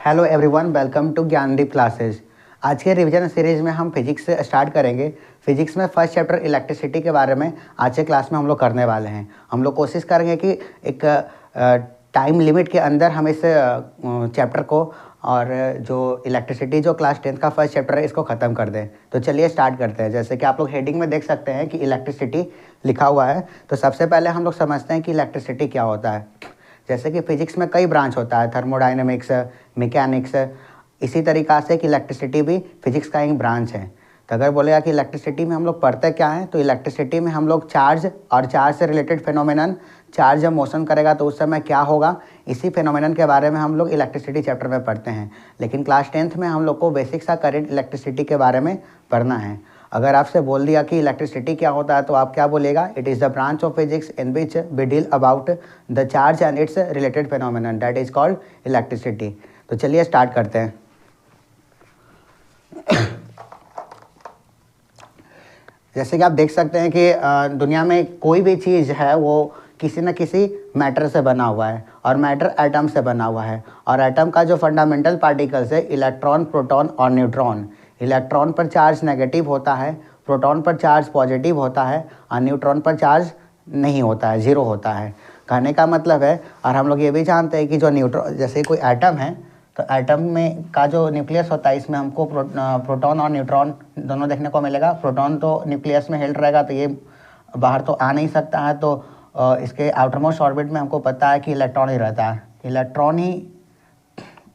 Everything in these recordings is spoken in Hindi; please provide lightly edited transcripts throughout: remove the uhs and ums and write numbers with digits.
Hello everyone, welcome to Gyandeep classes. आज के रिवीजन सीरीज में हम फिजिक्स से स्टार्ट करेंगे। फिजिक्स में फर्स्ट चैप्टर इलेक्ट्रिसिटी के बारे में आज के क्लास में हम लोग करने वाले हैं। हम लोग कोशिश करेंगे कि एक टाइम लिमिट के अंदर हम इस चैप्टर को और जो इलेक्ट्रिसिटी जो क्लास 10th का फर्स्ट चैप्टर है इसको ख़त्म कर दें। तो चलिए स्टार्ट करते हैं। जैसे कि आप लोग हेडिंग में देख सकते हैं कि इलेक्ट्रिसिटी लिखा हुआ है। तो सबसे पहले हम लोग समझते हैं कि इलेक्ट्रिसिटी क्या होता है। जैसे कि फिजिक्स में कई ब्रांच होता है, थर्मोडाइनमिक्स, मैकेनिक्स, इसी तरीक़ा से कि इलेक्ट्रिसिटी भी फिजिक्स का एक ब्रांच है। तो अगर बोलेगा कि इलेक्ट्रिसिटी में हम लोग पढ़ते क्या हैं, तो इलेक्ट्रिसिटी में हम लोग चार्ज और चार्ज से रिलेटेड फिनोमेनन, चार्ज जब मोशन करेगा तो उस समय क्या होगा, इसी फिनोमेनन के बारे में हम लोग इलेक्ट्रिसिटी चैप्टर में पढ़ते हैं। लेकिन क्लास 10th में हम लोग को बेसिक सा करंट इलेक्ट्रिसिटी के बारे में पढ़ना है। अगर आपसे बोल दिया कि इलेक्ट्रिसिटी क्या होता है तो आप क्या बोलेगा? It is the branch of physics in which we deal about the charge and its related phenomenon, that is called electricity. तो चलिए स्टार्ट करते हैं। जैसे कि आप देख सकते हैं कि दुनिया में कोई भी चीज़ है वो किसी न किसी मैटर से बना हुआ है, और मैटर एटम से बना हुआ है। और एटम का जो फंडामेंटल पार्टिकल्स है इलेक्ट्रॉन, प्रोटॉन और न्यूट्रॉन। इलेक्ट्रॉन पर चार्ज नेगेटिव होता है, प्रोटॉन पर चार्ज पॉजिटिव होता है, और न्यूट्रॉन पर चार्ज नहीं होता है, ज़ीरो होता है। कहने का मतलब है, और हम लोग ये भी जानते हैं कि जो न्यूट्रॉन, जैसे कोई एटम है तो एटम में का जो न्यूक्लियस होता है इसमें हमको प्रोटॉन और न्यूट्रॉन दोनों देखने को मिलेगा। प्रोटॉन तो न्यूक्लियस में हिल रहेगा तो ये बाहर तो आ नहीं सकता है, तो इसके आउटर मोस्ट ऑर्बिट में हमको पता है कि इलेक्ट्रॉन ही रहता है। इलेक्ट्रॉन ही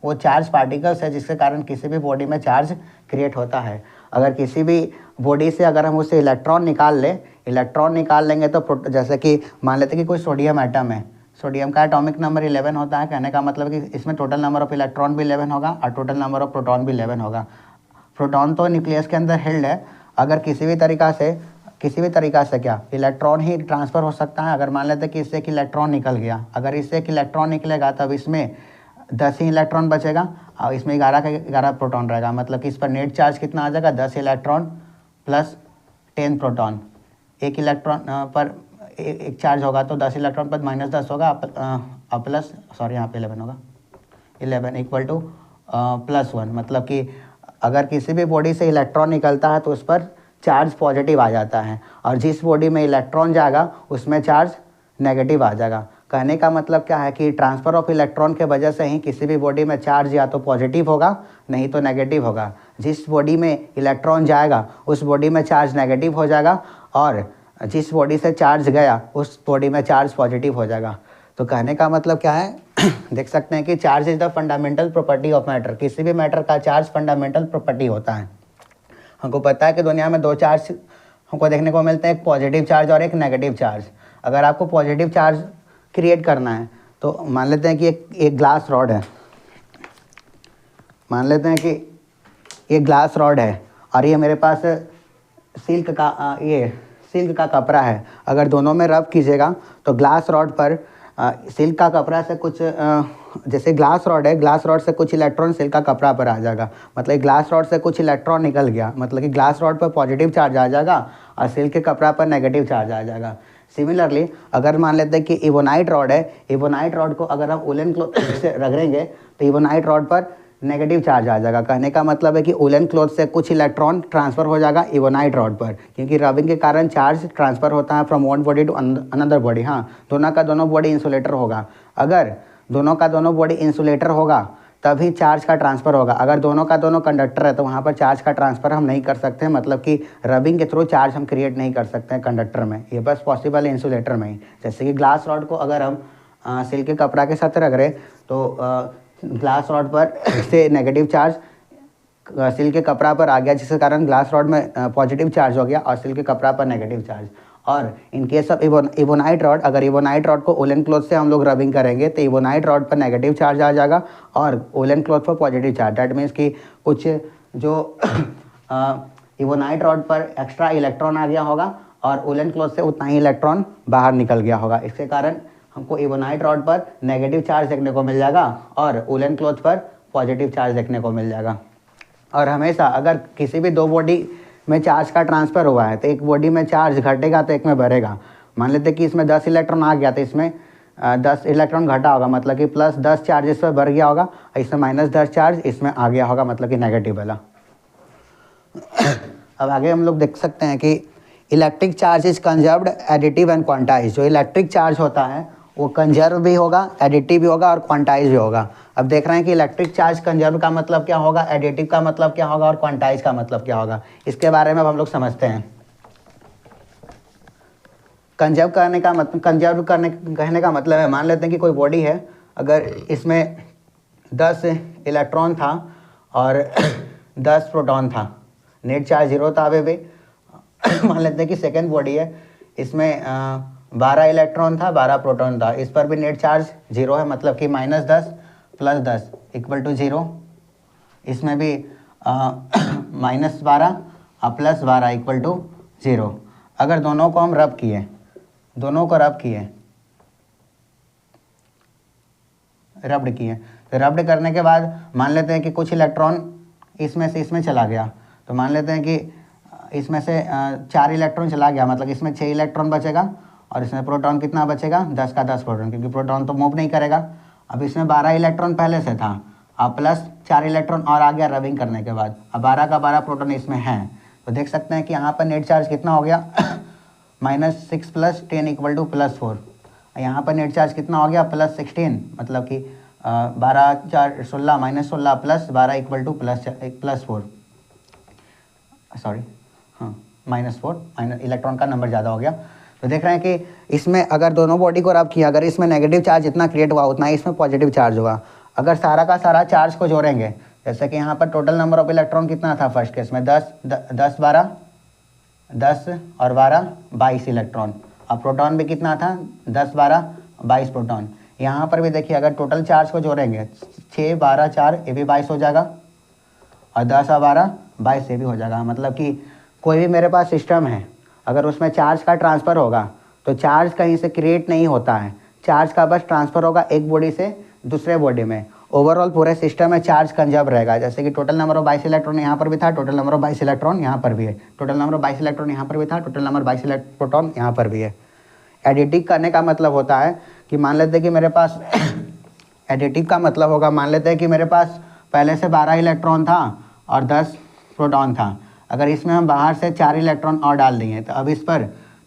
वो चार्ज पार्टिकल्स है जिसके कारण किसी भी बॉडी में चार्ज क्रिएट होता है। अगर किसी भी बॉडी से अगर हम उससे इलेक्ट्रॉन निकाल लेंगे तो जैसे कि मान लेते हैं कि कोई सोडियम एटम है, सोडियम का एटॉमिक नंबर 11 होता है। कहने का मतलब कि इसमें टोटल नंबर ऑफ इलेक्ट्रॉन भी 11 होगा और टोटल नंबर ऑफ प्रोटॉन भी 11 होगा। प्रोटॉन तो न्यूक्लियस के अंदर हिल्ड है। अगर किसी भी तरीक़ा से क्या इलेक्ट्रॉन ही ट्रांसफ़र हो सकता है। अगर मान लेते हैं कि इससे एक इलेक्ट्रॉन निकल गया, अगर इससे एक इलेक्ट्रॉन निकलेगा तब इसमें 10 ही इलेक्ट्रॉन बचेगा और इसमें 11 का 11 प्रोटॉन रहेगा। मतलब कि इस पर नेट चार्ज कितना आ जाएगा? 10 इलेक्ट्रॉन प्लस 10 प्रोटॉन। एक इलेक्ट्रॉन पर एक चार्ज होगा तो 10 इलेक्ट्रॉन पर -10 होगा, प्लस सॉरी यहाँ पे 11 होगा, 11 इक्वल टू +1। मतलब कि अगर किसी भी बॉडी से इलेक्ट्रॉन निकलता है तो उस पर चार्ज पॉजिटिव आ जाता है, और जिस बॉडी में इलेक्ट्रॉन जाएगा उसमें चार्ज नेगेटिव आ जाएगा। कहने का मतलब क्या है कि ट्रांसफ़र ऑफ इलेक्ट्रॉन के वजह से ही किसी भी बॉडी में चार्ज या तो पॉजिटिव होगा नहीं तो नेगेटिव होगा। जिस बॉडी में इलेक्ट्रॉन जाएगा उस बॉडी में चार्ज नेगेटिव हो जाएगा, और जिस बॉडी से चार्ज गया उस बॉडी में चार्ज पॉजिटिव हो जाएगा। तो कहने का मतलब क्या है? देख सकते हैं कि charge is the fundamental property of matter. किसी भी मैटर का चार्ज फंडामेंटल प्रॉपर्टी होता है। हमको पता है कि दुनिया में दो चार्ज हमको देखने को मिलते हैं, एक पॉजिटिव चार्ज और एक नेगेटिव चार्ज। अगर आपको पॉजिटिव चार्ज क्रिएट करना है तो मान लेते हैं कि एक ग्लास रॉड है, मान लेते हैं कि ये ग्लास रॉड है और ये मेरे पास सिल्क का कपड़ा है। अगर दोनों में रब कीजिएगा तो ग्लास रॉड पर सिल्क का कपड़ा से कुछ जैसे ग्लास रॉड है, ग्लास रॉड से कुछ इलेक्ट्रॉन सिल्क का कपड़ा पर आ जाएगा। मतलब ग्लास रॉड से कुछ इलेक्ट्रॉन निकल गया, मतलब कि ग्लास रॉड पर पॉजिटिव चार्ज आ जाएगा और सिल्क के कपड़ा पर नेगेटिव चार्ज आ जाएगा। सिमिलरली अगर मान लेते हैं कि इबोनाइट रॉड है, इबोनाइट रॉड को अगर हम वुलन क्लॉथ से रगड़ेंगे तो इबोनाइट रॉड पर नेगेटिव चार्ज आ जाएगा। कहने का मतलब है कि वुलन क्लॉथ से कुछ इलेक्ट्रॉन ट्रांसफ़र हो जाएगा इबोनाइट रॉड पर, क्योंकि रबिंग के कारण चार्ज ट्रांसफ़र होता है from one body to another body. हाँ, दोनों का दोनों बॉडी इंसुलेटर होगा। अगर दोनों का दोनों बॉडी इंसुलेटर होगा तभी चार्ज का ट्रांसफ़र होगा। अगर दोनों का दोनों कंडक्टर है तो वहाँ पर चार्ज का ट्रांसफ़र हम नहीं कर सकते, मतलब कि रबिंग के थ्रू चार्ज हम क्रिएट नहीं कर सकते हैं कंडक्टर में। ये बस पॉसिबल है इंसुलेटर में ही। जैसे कि ग्लास रॉड को अगर हम सिल्क के कपड़ा के साथ रगड़े तो ग्लास रॉड पर से नेगेटिव चार्ज सिल्क के कपड़ा पर आ गया, जिसके कारण ग्लास रॉड में पॉजिटिव चार्ज हो गया और सिल्क के कपड़ा पर नेगेटिव चार्ज। और in case of ebonite rod, अगर इबोनाइट रॉड को वुलन क्लॉथ से हम लोग रबिंग करेंगे तो इबोनाइट रॉड पर नेगेटिव चार्ज आ जाएगा और वुलन क्लॉथ पर पॉजिटिव चार्ज। दैट मीन्स कि कुछ जो इबोनाइट रॉड पर एक्स्ट्रा इलेक्ट्रॉन आ गया होगा और वुलन क्लॉथ से उतना ही इलेक्ट्रॉन बाहर निकल गया होगा। इसके कारण हमको इबोनाइट रॉड पर नेगेटिव चार्ज देखने को मिल जाएगा और वुलन क्लॉथ पर पॉजिटिव चार्ज देखने को मिल जाएगा। और हमेशा अगर किसी भी दो बॉडी में चार्ज का ट्रांसफ़र हुआ है तो एक बॉडी में चार्ज घटेगा तो एक में बढ़ेगा। मान लेते कि इसमें 10 इलेक्ट्रॉन आ गया तो इसमें 10 इलेक्ट्रॉन घटा होगा, मतलब कि +10 चार्ज इस पर बढ़ गया होगा, इसमें -10 चार्ज इसमें आ गया होगा, मतलब कि नेगेटिव वाला। अब आगे हम लोग देख सकते हैं कि electric charge is conserved, additive and quantize. जो इलेक्ट्रिक चार्ज होता है वो कंजर्व भी होगा, एडिटिव भी होगा और क्वांटाइज भी होगा। अब देख रहे हैं कि इलेक्ट्रिक चार्ज कंजर्व का मतलब क्या होगा, एडिटिव का मतलब क्या होगा और क्वांटाइज का मतलब क्या होगा, इसके बारे में अब हम लोग समझते हैं। कंजर्व कहने कहने का मतलब है, मान लेते हैं कि कोई बॉडी है, अगर इसमें 10 इलेक्ट्रॉन था और 10 प्रोटॉन था, नेट चार्ज 0 था अभी भी। मान लेते हैं कि सेकेंड बॉडी है, इसमें 12 इलेक्ट्रॉन था, 12 प्रोटॉन था, इस पर भी नेट चार्ज 0 है, मतलब कि -10 + 10 = 0। इसमें भी -12 और +12 = 0। अगर दोनों को हम रब किए, रब्ड किए, तो रब्ड करने के बाद मान लेते हैं कि कुछ इलेक्ट्रॉन इसमें से इसमें चला गया, तो मान लेते हैं कि इसमें से 4 इलेक्ट्रॉन चला गया, मतलब इसमें 6 इलेक्ट्रॉन बचेगा और इसमें प्रोटॉन कितना बचेगा, 10 का 10 प्रोटॉन, क्योंकि प्रोटॉन तो मूव नहीं करेगा। अब इसमें 12 इलेक्ट्रॉन पहले से था, अब +4 इलेक्ट्रॉन और आ गया रबिंग करने के बाद, अब 12 का 12 प्रोटॉन इसमें है, तो देख सकते हैं कि यहाँ पर नेट चार्ज कितना हो गया, -6 + 10 = +4। यहाँ पर नेट चार्ज कितना हो गया, +16, मतलब कि 12 4 16 -16 + 12 = +4, सॉरी हाँ -4, इलेक्ट्रॉन का नंबर ज़्यादा हो गया। तो देख रहे हैं कि इसमें अगर दोनों बॉडी को रब किया, अगर इसमें नेगेटिव चार्ज जितना क्रिएट हुआ उतना ही इसमें पॉजिटिव चार्ज होगा। अगर सारा का सारा चार्ज को जोड़ेंगे, जैसे कि यहाँ पर टोटल नंबर ऑफ इलेक्ट्रॉन कितना था फर्स्ट केस में, 10 12 10 और 12 22 इलेक्ट्रॉन। अब प्रोटॉन भी कितना था, 10 12 22 प्रोटॉन। यहाँ पर भी देखिए अगर टोटल चार्ज को जोड़ेंगे, 6 12 4 ये भी 22 हो जाएगा, और 10 और 12 22 ये भी हो जाएगा। मतलब कि कोई भी मेरे पास सिस्टम है, अगर उसमें चार्ज का ट्रांसफ़र होगा तो चार्ज कहीं से क्रिएट नहीं होता है, चार्ज का बस ट्रांसफ़र होगा एक बॉडी से दूसरे बॉडी में। ओवरऑल पूरे सिस्टम में चार्ज कंजर्व रहेगा। जैसे कि टोटल नंबर ऑफ 22 इलेक्ट्रॉन यहाँ पर भी था, टोटल नंबर ऑफ 22 इलेक्ट्रॉन यहाँ पर भी है, टोटल नंबर ऑफ 22 इलेक्ट्रॉन यहाँ पर भी था, टोटल नंबर 22 प्रोटॉन यहाँ पर भी है। एडिटिव करने का मतलब होता है कि मान लेते हैं कि मेरे पास एडिटिव का मतलब होगा, मान लेते हैं कि मेरे पास पहले से 12 इलेक्ट्रॉन था और 10 प्रोटॉन था। अगर इसमें हम बाहर से 4 इलेक्ट्रॉन और डाल देंगे तो अब इस पर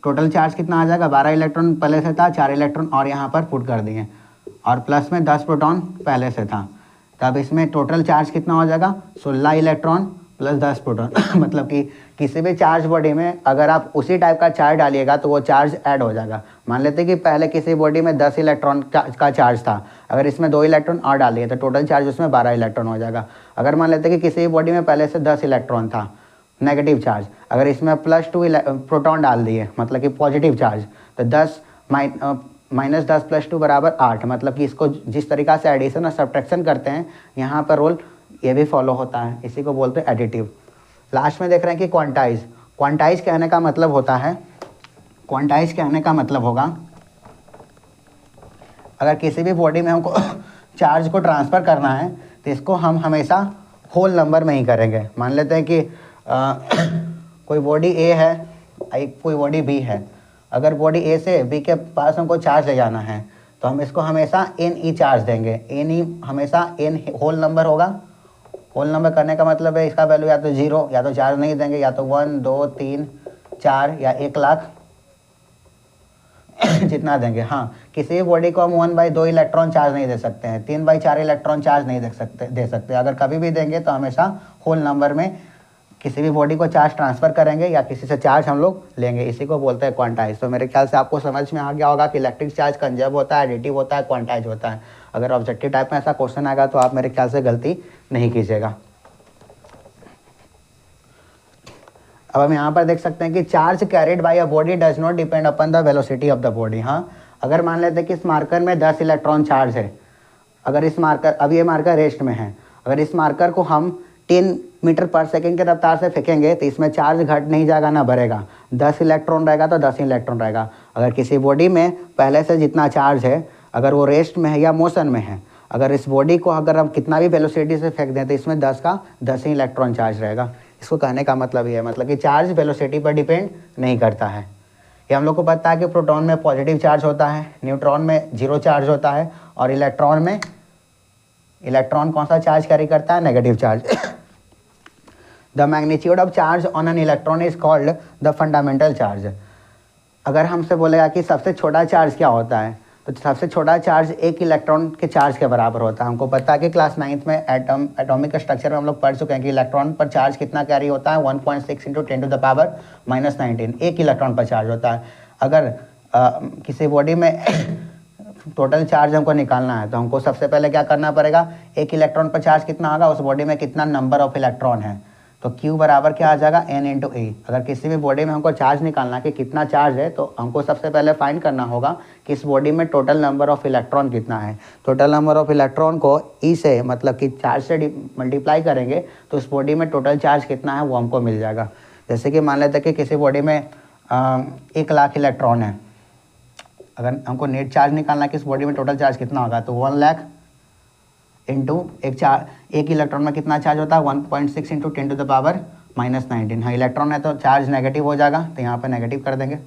टोटल चार्ज कितना आ जाएगा, 12 इलेक्ट्रॉन पहले से था, 4 इलेक्ट्रॉन और यहाँ पर पुट कर दिए, और प्लस में 10 प्रोटॉन पहले से था, तब इसमें टोटल चार्ज कितना हो जाएगा, 16 इलेक्ट्रॉन + 10 प्रोटॉन। मतलब कि किसी भी चार्ज बॉडी में अगर आप उसी टाइप का चार्ज डालिएगा तो वो चार्ज ऐड हो जाएगा। मान लेते हैं कि पहले किसी बॉडी में 10 इलेक्ट्रॉन का चार्ज था, अगर इसमें 2 इलेक्ट्रॉन और डाल दिए तो टोटल चार्ज उसमें 12 इलेक्ट्रॉन हो जाएगा। अगर मान लेते हैं कि किसी भी बॉडी में पहले से 10 इलेक्ट्रॉन था नेगेटिव चार्ज, अगर इसमें +2 प्रोटॉन डाल दिए मतलब कि पॉजिटिव चार्ज, तो 10 -10 + 2 = 8। मतलब कि इसको जिस तरीक़ा से एडिशन और सब्ट्रैक्शन करते हैं यहाँ पर रूल ये भी फॉलो होता है, इसी को बोलते हैं एडिटिव। लास्ट में देख रहे हैं कि क्वांटाइज कहने का मतलब होता है, क्वांटाइज कहने का मतलब होगा अगर किसी भी बॉडी में हमको चार्ज को ट्रांसफ़र करना है तो इसको हम हमेशा होल नंबर में ही करेंगे। मान लेते हैं कि कोई बॉडी ए है, कोई बॉडी बी है, अगर बॉडी ए से बी के पास हमको चार्ज ले जाना है तो हम इसको हमेशा NE चार्ज देंगे। NE हमेशा n होल नंबर होगा। होल नंबर करने का मतलब है इसका वैल्यू या तो 0 या तो चार्ज नहीं देंगे, या तो 1 2 3 4 या 1 लाख जितना देंगे। हाँ, किसी भी बॉडी को हम 1/2 इलेक्ट्रॉन चार्ज नहीं दे सकते हैं, 3/4 इलेक्ट्रॉन चार्ज नहीं दे सकते। अगर कभी भी देंगे तो हमेशा होल नंबर में किसी भी बॉडी को चार्ज ट्रांसफ़र करेंगे या किसी से चार्ज हम लोग लेंगे, इसी को बोलते हैं क्वांटाइज। तो मेरे ख्याल से आपको समझ में आ गया होगा कि इलेक्ट्रिक चार्ज कंजर्व होता है, एडिटिव होता है, क्वांटाइज होता है। अगर ऑब्जेक्टिव टाइप में ऐसा क्वेश्चन आएगा तो आप मेरे ख्याल से गलती नहीं कीजिएगा। अब हम यहाँ पर देख सकते हैं कि charge carried by a body does not depend upon the velocity of the body. हाँ, अगर मान लेते हैं कि इस मार्कर में 10 इलेक्ट्रॉन चार्ज है, अगर इस मार्कर, अब ये मार्कर रेस्ट में है, अगर इस मार्कर को हम 10 मीटर पर सेकेंड की रफ्तार से फेंकेंगे तो इसमें चार्ज घट नहीं जाएगा ना बढ़ेगा। 10 इलेक्ट्रॉन रहेगा तो 10 इलेक्ट्रॉन रहेगा। अगर किसी बॉडी में पहले से जितना चार्ज है, अगर वो रेस्ट में है या मोशन में है, अगर इस बॉडी को अगर हम कितना भी वेलोसिटी से फेंक दें तो इसमें 10 का 10 ही इलेक्ट्रॉन चार्ज रहेगा। इसको कहने का मतलब ये है, मतलब कि चार्ज वेलोसिटी पर डिपेंड नहीं करता है। कि हम लोग को पता है कि प्रोटॉन में पॉजिटिव चार्ज होता है, न्यूट्रॉन में जीरो चार्ज होता है, और इलेक्ट्रॉन कौन सा चार्ज कैरी करता है, negative charge. The magnitude of charge on an electron is called the fundamental charge. अगर हमसे बोलेगा कि सबसे छोटा चार्ज क्या होता है, तो सबसे छोटा चार्ज एक इलेक्ट्रॉन के चार्ज के बराबर होता है। हमको पता है कि क्लास 9th में एटॉमिक स्ट्रक्चर में हम लोग पढ़ चुके हैं कि इलेक्ट्रॉन पर चार्ज कितना कैरी होता है, 1.6 × 10⁻⁻19 एक इलेक्ट्रॉन पर चार्ज होता है। अगर किसी बॉडी में टोटल चार्ज हमको निकालना है तो हमको सबसे पहले क्या करना पड़ेगा, एक इलेक्ट्रॉन पर चार्ज कितना होगा, उस बॉडी में कितना नंबर ऑफ इलेक्ट्रॉन है, तो Q बराबर क्या आ जाएगा, N × E। अगर किसी भी बॉडी में हमको चार्ज निकालना है कि कितना चार्ज है, तो हमको सबसे पहले फाइंड करना होगा कि इस बॉडी में टोटल नंबर ऑफ इलेक्ट्रॉन कितना है। टोटल नंबर ऑफ इलेक्ट्रॉन को E से मतलब कि चार्ज से मल्टीप्लाई करेंगे तो इस बॉडी में टोटल चार्ज कितना है वो हमको मिल जाएगा। जैसे कि मान लेते हैं कि किसी बॉडी में 1 लाख इलेक्ट्रॉन है। अगर हमको नेट चार्ज निकालना है कि इस बॉडी में टोटल चार्ज कितना होगा, तो 1 लाख इंटू एक इलेक्ट्रॉन में कितना चार्ज होता है, 1.6 × 10⁻⁻19। हाँ, इलेक्ट्रॉन है तो चार्ज नेगेटिव हो जाएगा, तो यहाँ पर नेगेटिव कर देंगे,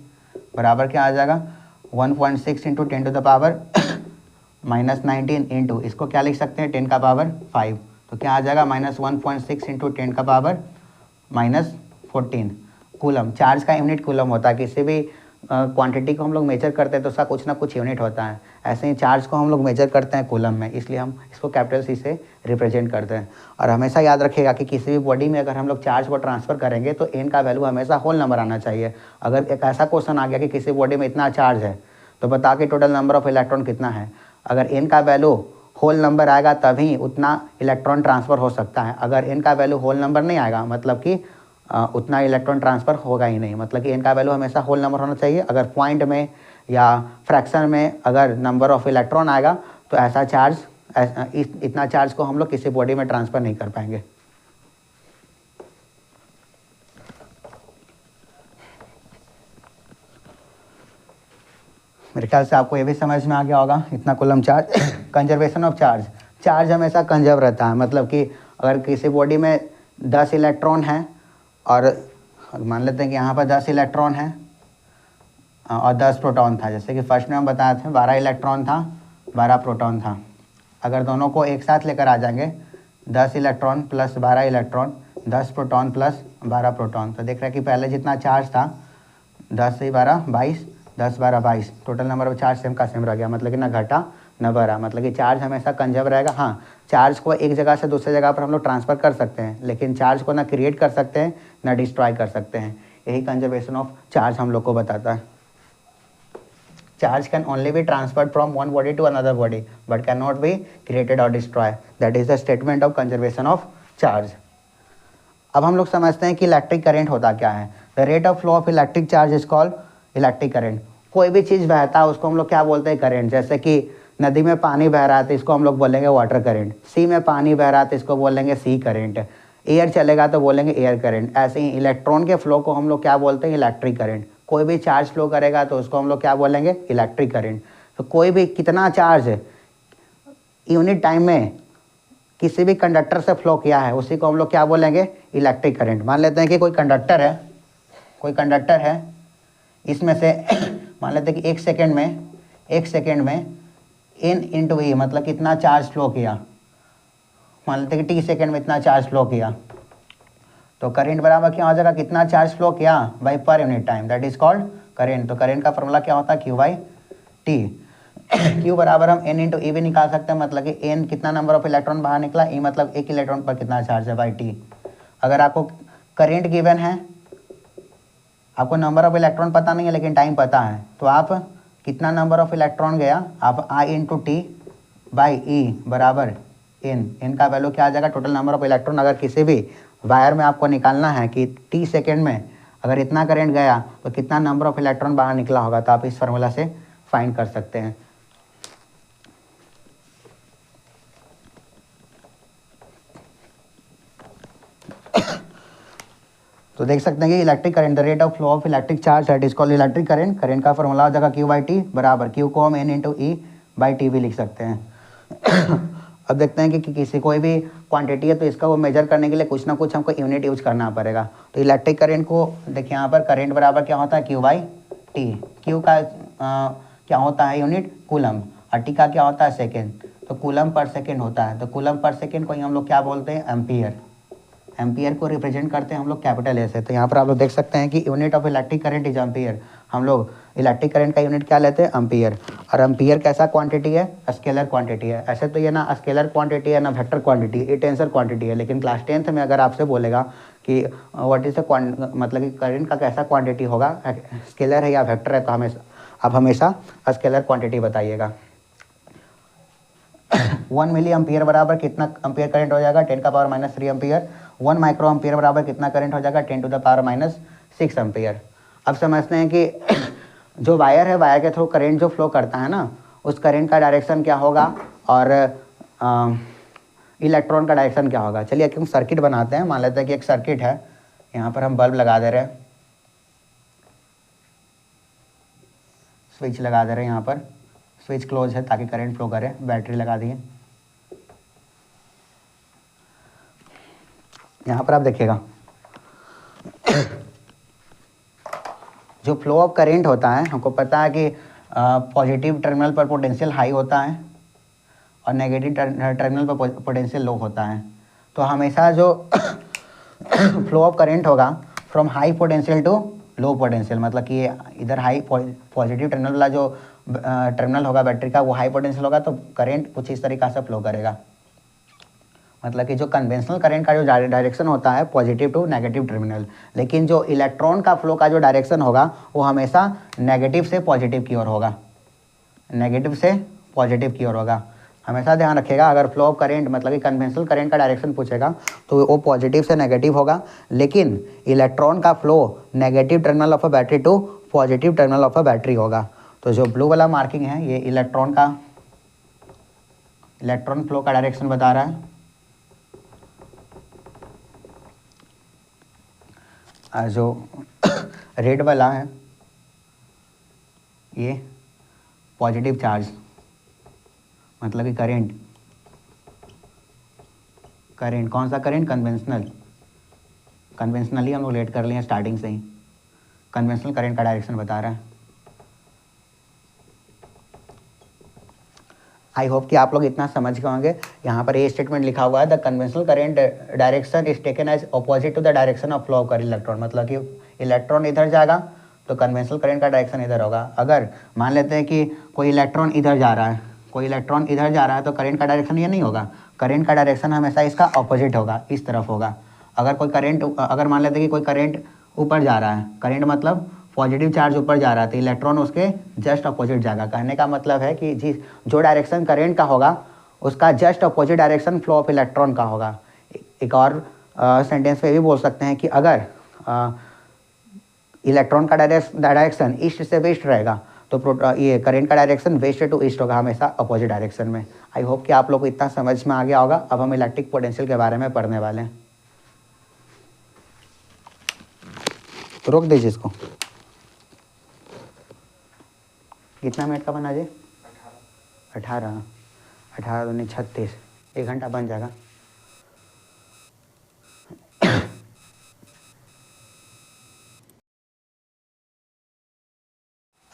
बराबर क्या आ जाएगा, 1.6 × 10⁻⁻19 इंटू इसको क्या लिख सकते हैं, 10⁵, तो क्या आ जाएगा, -1.6 × 10⁻⁻14 कूलम। चार्ज का यूनिट कूलम होता है। किसी भी क्वांटिटी को हम लोग मेजर करते हैं तो उसका कुछ ना कुछ यूनिट होता है। ऐसे ही चार्ज को हम लोग मेजर करते हैं कूलम में, इसलिए हम इसको कैपिटल C से रिप्रेजेंट करते हैं। और हमेशा याद रखिएगा कि किसी भी बॉडी में अगर हम लोग चार्ज को ट्रांसफ़र करेंगे तो n का वैल्यू हमेशा होल नंबर आना चाहिए। अगर एक ऐसा क्वेश्चन आ गया कि किसी बॉडी में इतना चार्ज है तो बता के टोटल नंबर ऑफ इलेक्ट्रॉन कितना है, अगर n का वैल्यू होल नंबर आएगा तभी उतना इलेक्ट्रॉन ट्रांसफ़र हो सकता है। अगर n का वैल्यू होल नंबर नहीं आएगा मतलब कि उतना इलेक्ट्रॉन ट्रांसफ़र होगा ही नहीं। मतलब कि n का वैल्यू हमेशा होल नंबर होना चाहिए। अगर पॉइंट में या फ्रैक्शन में अगर नंबर ऑफ इलेक्ट्रॉन आएगा तो ऐसा चार्ज इतना चार्ज को हम लोग किसी बॉडी में ट्रांसफ़र नहीं कर पाएंगे। मेरे ख्याल से आपको ये भी समझ में आ गया होगा इतना coulomb charge. Conservation of charge, charge हमेशा कंजर्व रहता है। मतलब कि अगर किसी बॉडी में 10 इलेक्ट्रॉन हैं और मान लेते हैं कि यहाँ पर 10 इलेक्ट्रॉन है और 10 प्रोटॉन था, जैसे कि फर्स्ट में हम बताए थे 12 इलेक्ट्रॉन था 12 प्रोटॉन था। अगर दोनों को एक साथ लेकर आ जाएंगे 10 electron plus 12 electron 10 proton plus 12 proton, तो देख रहे हैं कि पहले जितना चार्ज था 10 से 12 22 10 12 22, total number of charge same का सेम रह गया। मतलब कि ना घटा न बढ़ा। मतलब कि चार्ज हमेशा कंजर्व रहेगा। हाँ, चार्ज को एक जगह से दूसरे जगह पर हम लोग ट्रांसफ़र कर सकते हैं, लेकिन चार्ज को ना क्रिएट कर सकते हैं ना डिस्ट्रॉय कर सकते हैं। यही कंजर्वेशन ऑफ चार्ज हम लोग को बताता है। Charge can only be transferred from one body to another body but can not be created और destroy. That is the statement of conservation of charge. अब हम लोग समझते हैं कि इलेक्ट्रिक करंट होता क्या है। The rate of flow of electric charge is called electric current. कोई भी चीज़ बहता है उसको हम लोग क्या बोलते हैं, करंट। जैसे कि नदी में पानी बह रहा है तो इसको हम लोग बोलेंगे वाटर करंट। सी में पानी बह रहा है तो इसको बोलेंगे सी करंट। एयर चलेगा तो बोलेंगे एयर करंट। ऐसे ही इलेक्ट्रॉन के फ्लो को हम लोग क्या बोलते हैं, इलेक्ट्रिक करंट। कोई भी चार्ज फ्लो करेगा तो उसको हम लोग क्या बोलेंगे, इलेक्ट्रिक करंट। तो कोई भी कितना चार्ज यूनिट टाइम में किसी भी कंडक्टर से फ्लो किया है उसी को हम लोग क्या बोलेंगे, इलेक्ट्रिक करंट। मान लेते हैं कि कोई कंडक्टर है, इसमें से मान लेते हैं कि एक सेकेंड में n × E मतलब कितना चार्ज फ्लो किया। मान लेते हैं कि t सेकेंड में इतना चार्ज फ्लो किया, तो करंट बराबर क्या हो जाएगा, कितना चार्ज फ्लो किया by per unit time, that is called current. तो करंट का फॉर्मूला क्या होता है, Q/T। Q बराबर हम n × E भी निकाल सकते हैं। मतलब कि n कितना नंबर ऑफ इलेक्ट्रॉन बाहर निकला, E मतलब एक इलेक्ट्रॉन पर कितना चार्ज है बाई T। अगर आपको करंट गिवन है, आपको नंबर ऑफ इलेक्ट्रॉन पता नहीं है लेकिन टाइम पता है, तो आप कितना नंबर ऑफ इलेक्ट्रॉन गया, आप I × T बाई E बराबर n का वैल्यू क्या आ जाएगा, टोटल नंबर ऑफ इलेक्ट्रॉन। अगर किसी भी वायर में आपको निकालना है कि t सेकेंड में अगर इतना करंट गया तो कितना नंबर ऑफ इलेक्ट्रॉन बाहर निकला होगा, तो आप इस फार्मूला से फाइंड कर सकते हैं। तो देख सकते हैं कि electric current, the rate of flow of electric charge that is called electric current. Current का फॉर्मूला हो जाएगा Q/T बराबर, Q को हम n × E/T भी लिख सकते हैं। अब देखते हैं कि किसी कोई भी क्वांटिटी है तो इसका वो मेजर करने के लिए कुछ ना कुछ हमको यूनिट यूज करना पड़ेगा। तो इलेक्ट्रिक करंट को देखिए यहाँ पर करंट बराबर क्या होता है, टी, क्यू का क्या होता है यूनिट कूलम, और टी का क्या होता है सेकेंड, तो कूलम पर सेकेंड होता है। तो कूलम पर सेकेंड को हम लोग क्या बोलते हैं एम्पियर। एम्पियर को रिप्रेजेंट करते हैं हम लोग कैपिटल ए से। तो यहाँ पर आप लोग देख सकते हैं कि unit of electric current is ampere. हम लोग इलेक्ट्रिक करंट का यूनिट क्या लेते हैं एम्पियर। और एम्पियर कैसा क्वांटिटी है, स्केलर क्वांटिटी है। ऐसे तो ये ना स्केलर क्वांटिटी है ना वेक्टर क्वांटिटी, ये टेंसर क्वांटिटी है। लेकिन क्लास 10th में अगर आपसे बोलेगा कि व्हाट इज द मतलब कि करंट का कैसा क्वांटिटी होगा, स्केलर है या वेक्टर है, तो हमेशा स्केलर क्वांटिटी बताइएगा। 1 मिली एम्पियर बराबर कितना एम्पियर करंट हो जाएगा, 10 का power minus 3 ampere. 1 micro ampere बराबर कितना करंट हो जाएगा, 10 to the power minus 6 ampere. अब समझते हैं कि जो वायर है, वायर के थ्रू करंट जो फ्लो करता है ना, उस करंट का डायरेक्शन क्या होगा और इलेक्ट्रॉन का डायरेक्शन क्या होगा। चलिए एक सर्किट बनाते हैं। मान लेते हैं कि एक सर्किट है, यहाँ पर हम बल्ब लगा दे रहे हैं, स्विच लगा दे रहे हैं, यहाँ पर स्विच क्लोज है ताकि करंट फ्लो करे, बैटरी लगा दिए। यहाँ पर आप देखिएगा जो फ्लो ऑफ करंट होता है, हमको पता है कि पॉजिटिव टर्मिनल पर पोटेंशियल हाई होता है और नेगेटिव टर्मिनल पर पोटेंशियल लो होता है। तो हमेशा जो फ्लो ऑफ करंट होगा from high potential to low potential, मतलब कि इधर हाई पॉजिटिव टर्मिनल वाला जो टर्मिनल होगा बैटरी का, वो हाई पोटेंशियल होगा, तो करंट कुछ इस तरीक़ा से फ्लो करेगा। मतलब कि जो कन्वेंशनल करंट का जो डायरेक्शन होता है पॉजिटिव टू नेगेटिव टर्मिनल, लेकिन जो इलेक्ट्रॉन का फ्लो का जो डायरेक्शन होगा वो हमेशा नेगेटिव से पॉजिटिव की ओर होगा, नेगेटिव से पॉजिटिव की ओर होगा। हमेशा ध्यान रखिएगा, अगर फ्लो ऑफ करंट मतलब कि कन्वेंशनल करंट का डायरेक्शन पूछेगा तो वो पॉजिटिव से नेगेटिव होगा, लेकिन इलेक्ट्रॉन का flow negative terminal of a battery to positive terminal of a battery होगा। तो जो ब्लू वाला मार्किंग है ये इलेक्ट्रॉन फ्लो का डायरेक्शन बता रहा है, और जो रेड वाला है ये पॉजिटिव चार्ज, मतलब कि करंट कौन सा करंट, कन्वेंशनली हम लोग लेट कर लिए स्टार्टिंग से ही, कन्वेंशनल करंट का डायरेक्शन बता रहा है। आई होप कि आप लोग इतना समझ गए होंगे। यहाँ पर ये स्टेटमेंट लिखा हुआ है, the conventional current direction is taken as opposite to the direction of flow of current electron, मतलब कि इलेक्ट्रॉन इधर जाएगा तो कन्वेंशनल करंट का डायरेक्शन इधर होगा। अगर मान लेते हैं कि कोई इलेक्ट्रॉन इधर जा रहा है, तो करंट का डायरेक्शन ये नहीं होगा, करंट का डायरेक्शन हमेशा इसका अपोजिट होगा, इस तरफ होगा। अगर मान लेते हैं कि कोई करंट ऊपर जा रहा है, करंट मतलब पॉजिटिव चार्ज ऊपर जा रहा है, तो इलेक्ट्रॉन उसके जस्ट अपोजिट जाएगा। कहने का मतलब है कि जो डायरेक्शन करंट का होगा उसका just opposite direction flow of electron का होगा। एक और सेंटेंस पे भी बोल सकते हैं कि अगर इलेक्ट्रॉन का डायरेक्शन ईस्ट से वेस्ट रहेगा तो ये करंट का डायरेक्शन वेस्ट टू ईस्ट होगा, हमेशा अपोजिट डायरेक्शन में। आई होप कि आप लोग को इतना समझ में आ गया होगा। अब हम इलेक्ट्रिक पोटेंशियल के बारे में पढ़ने वाले हैं। तो रोक दीजिए इसको। कितना मिनट का बना जी, 18 दूनी 36, 1 घंटा बन जाएगा।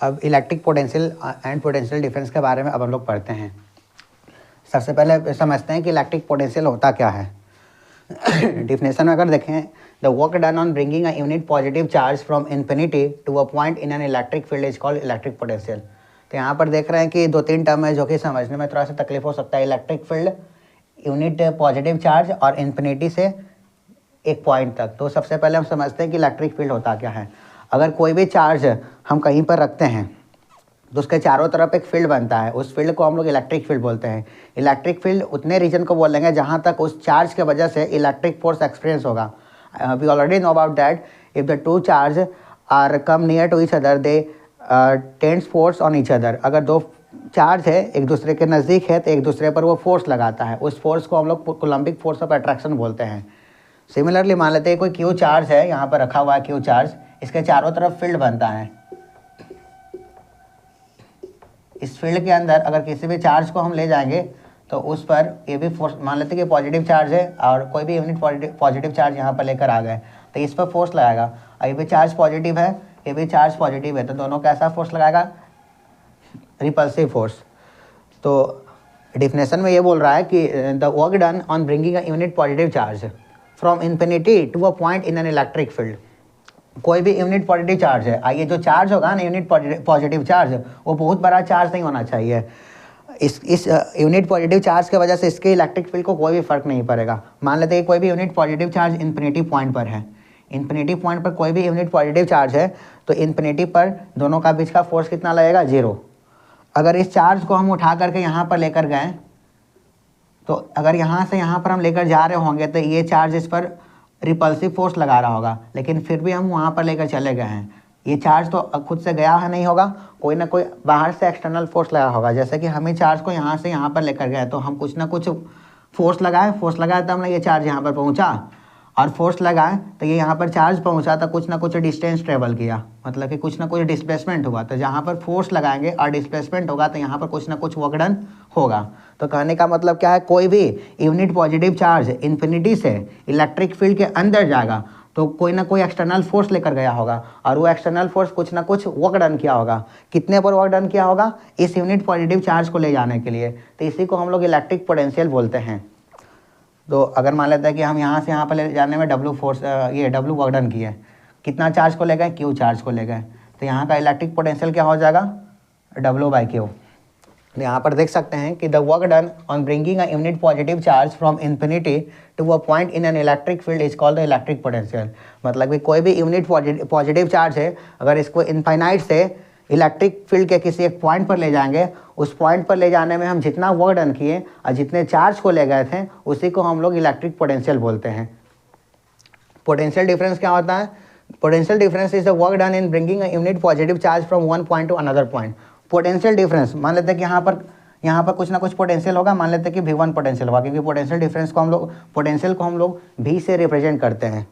अब electric potential and potential difference के बारे में अब हम लोग पढ़ते हैं। सबसे पहले समझते हैं कि इलेक्ट्रिक पोटेंशियल होता क्या है। डिफिनेशन में अगर देखें, the work done on bringing a unit positive charge from infinity to a point in an electric field is called electric potential. तो यहाँ पर देख रहे हैं कि 2-3 टर्म है जो कि समझने में थोड़ा सा तकलीफ हो सकता है। Electric field, unit positive charge और इन्फिनिटी से एक पॉइंट तक। तो सबसे पहले हम समझते हैं कि इलेक्ट्रिक फील्ड होता क्या है। अगर कोई भी चार्ज हम कहीं पर रखते हैं तो उसके चारों तरफ एक फील्ड बनता है, उस फील्ड को हम लोग इलेक्ट्रिक फील्ड बोलते हैं। इलेक्ट्रिक फील्ड उतने रीजन को बोलेंगे जहाँ तक उस चार्ज के वजह से इलेक्ट्रिक फोर्स एक्सपीरियंस होगा। We already know about that if the 2 charge are come near to each other they tense force on each other. अगर 2 चार्ज है एक दूसरे के नज़दीक है तो एक दूसरे पर वो फोर्स लगाता है, उस फोर्स को हम लोग कूलम्बिक फोर्स ऑफ अट्रैक्शन बोलते हैं। सिमिलरली मान लेते हैं कोई क्यू चार्ज है, यहाँ पर रखा हुआ है क्यू चार्ज, इसके चारों तरफ फील्ड बनता है। इस फील्ड के अंदर अगर किसी भी चार्ज को हम ले जाएंगे तो उस पर ये भी फोर्स, मान लेते हैं कि पॉजिटिव चार्ज है और कोई भी यूनिट पॉजिटिव चार्ज यहाँ पर लेकर आ गए तो इस पर फोर्स लगाएगा। और ये भी चार्ज पॉजिटिव है, ये भी चार्ज पॉजिटिव है, तो दोनों कैसा फोर्स लगाएगा, रिपल्सिव फोर्स। तो डिफिनेशन में ये बोल रहा है कि the work done on bringing a unit positive charge from infinity to a point in an electric field. कोई भी यूनिट पॉजिटिव चार्ज है, आइए जो चार्ज होगा ना यूनिट पॉजिटिव चार्ज, वो बहुत बड़ा चार्ज नहीं होना चाहिए। इस यूनिट पॉजिटिव चार्ज की वजह से इसके इलेक्ट्रिक फील्ड को कोई भी फर्क नहीं पड़ेगा। मान लेते हैं कि कोई भी unit positive charge infinity point पर है, इन्फिनिटी पॉइंट पर कोई भी यूनिट पॉजिटिव चार्ज है, तो इन्फिनिटी पर दोनों का बीच का फोर्स कितना लगेगा, 0। अगर इस चार्ज को हम उठा करके यहाँ पर लेकर गए, तो अगर यहाँ से यहाँ पर हम लेकर जा रहे होंगे तो ये चार्ज इस पर रिपल्सिव फोर्स लगा रहा होगा, लेकिन फिर भी हम वहाँ पर लेकर चले गए हैं। ये चार्ज तो खुद से गया है नहीं होगा, कोई ना कोई बाहर से एक्सटर्नल फोर्स लगा होगा। जैसे कि हम ही चार्ज को यहाँ से यहाँ पर लेकर गए, तो हम कुछ ना कुछ फोर्स लगाए तो हमने ये चार्ज यहाँ पर पहुँचा, और फोर्स लगाए तो ये यहाँ पर चार्ज पहुँचा, तो कुछ ना कुछ डिस्टेंस ट्रेवल किया, मतलब कि कुछ ना कुछ डिस्प्लेसमेंट हुआ। तो जहाँ पर फोर्स लगाएंगे और डिस्प्लेसमेंट होगा तो यहाँ पर कुछ ना कुछ वर्क डन होगा। तो कहने का मतलब क्या है, कोई भी यूनिट पॉजिटिव चार्ज इन्फिनिटी से इलेक्ट्रिक फील्ड के अंदर जाएगा तो कोई ना कोई एक्सटर्नल फोर्स लेकर गया होगा, और वो एक्सटर्नल फोर्स कुछ ना कुछ वर्क डन किया होगा। कितने पर वर्क डन किया होगा, इस यूनिट पॉजिटिव चार्ज को ले जाने के लिए। तो इसी को हम लोग इलेक्ट्रिक पोटेंशियल बोलते हैं। तो अगर मान लेते हैं कि हम यहाँ से यहाँ पर ले जाने में W फोर्स, ये W वर्क डन किए, कितना चार्ज को ले गए, Q चार्ज को ले गए, तो यहाँ का इलेक्ट्रिक पोटेंशियल क्या हो जाएगा, W/Q। तो यहाँ पर देख सकते हैं कि the work done on bringing a unit positive charge from infinity to a point in an electric field is called the electric potential. मतलब कि कोई भी यूनिट पॉजिटिव चार्ज है, अगर इसको इनफाइनाइट से इलेक्ट्रिक फील्ड के किसी एक पॉइंट पर ले जाएंगे, उस पॉइंट पर ले जाने में हम जितना वर्क डन किए और जितने चार्ज को ले गए थे, उसी को हम लोग इलेक्ट्रिक पोटेंशियल बोलते हैं। पोटेंशियल डिफरेंस क्या होता है, potential difference is the work done in bringing a unit positive charge from one point to another point. Potential difference, मान लेते हैं कि यहाँ पर कुछ ना कुछ पोटेंशियल होगा, मान लेते हैं कि V1 पोटेंशियल होगा, क्योंकि पोटेंशियल डिफरेंस को हम लोग V से रिप्रेजेंट करते हैं।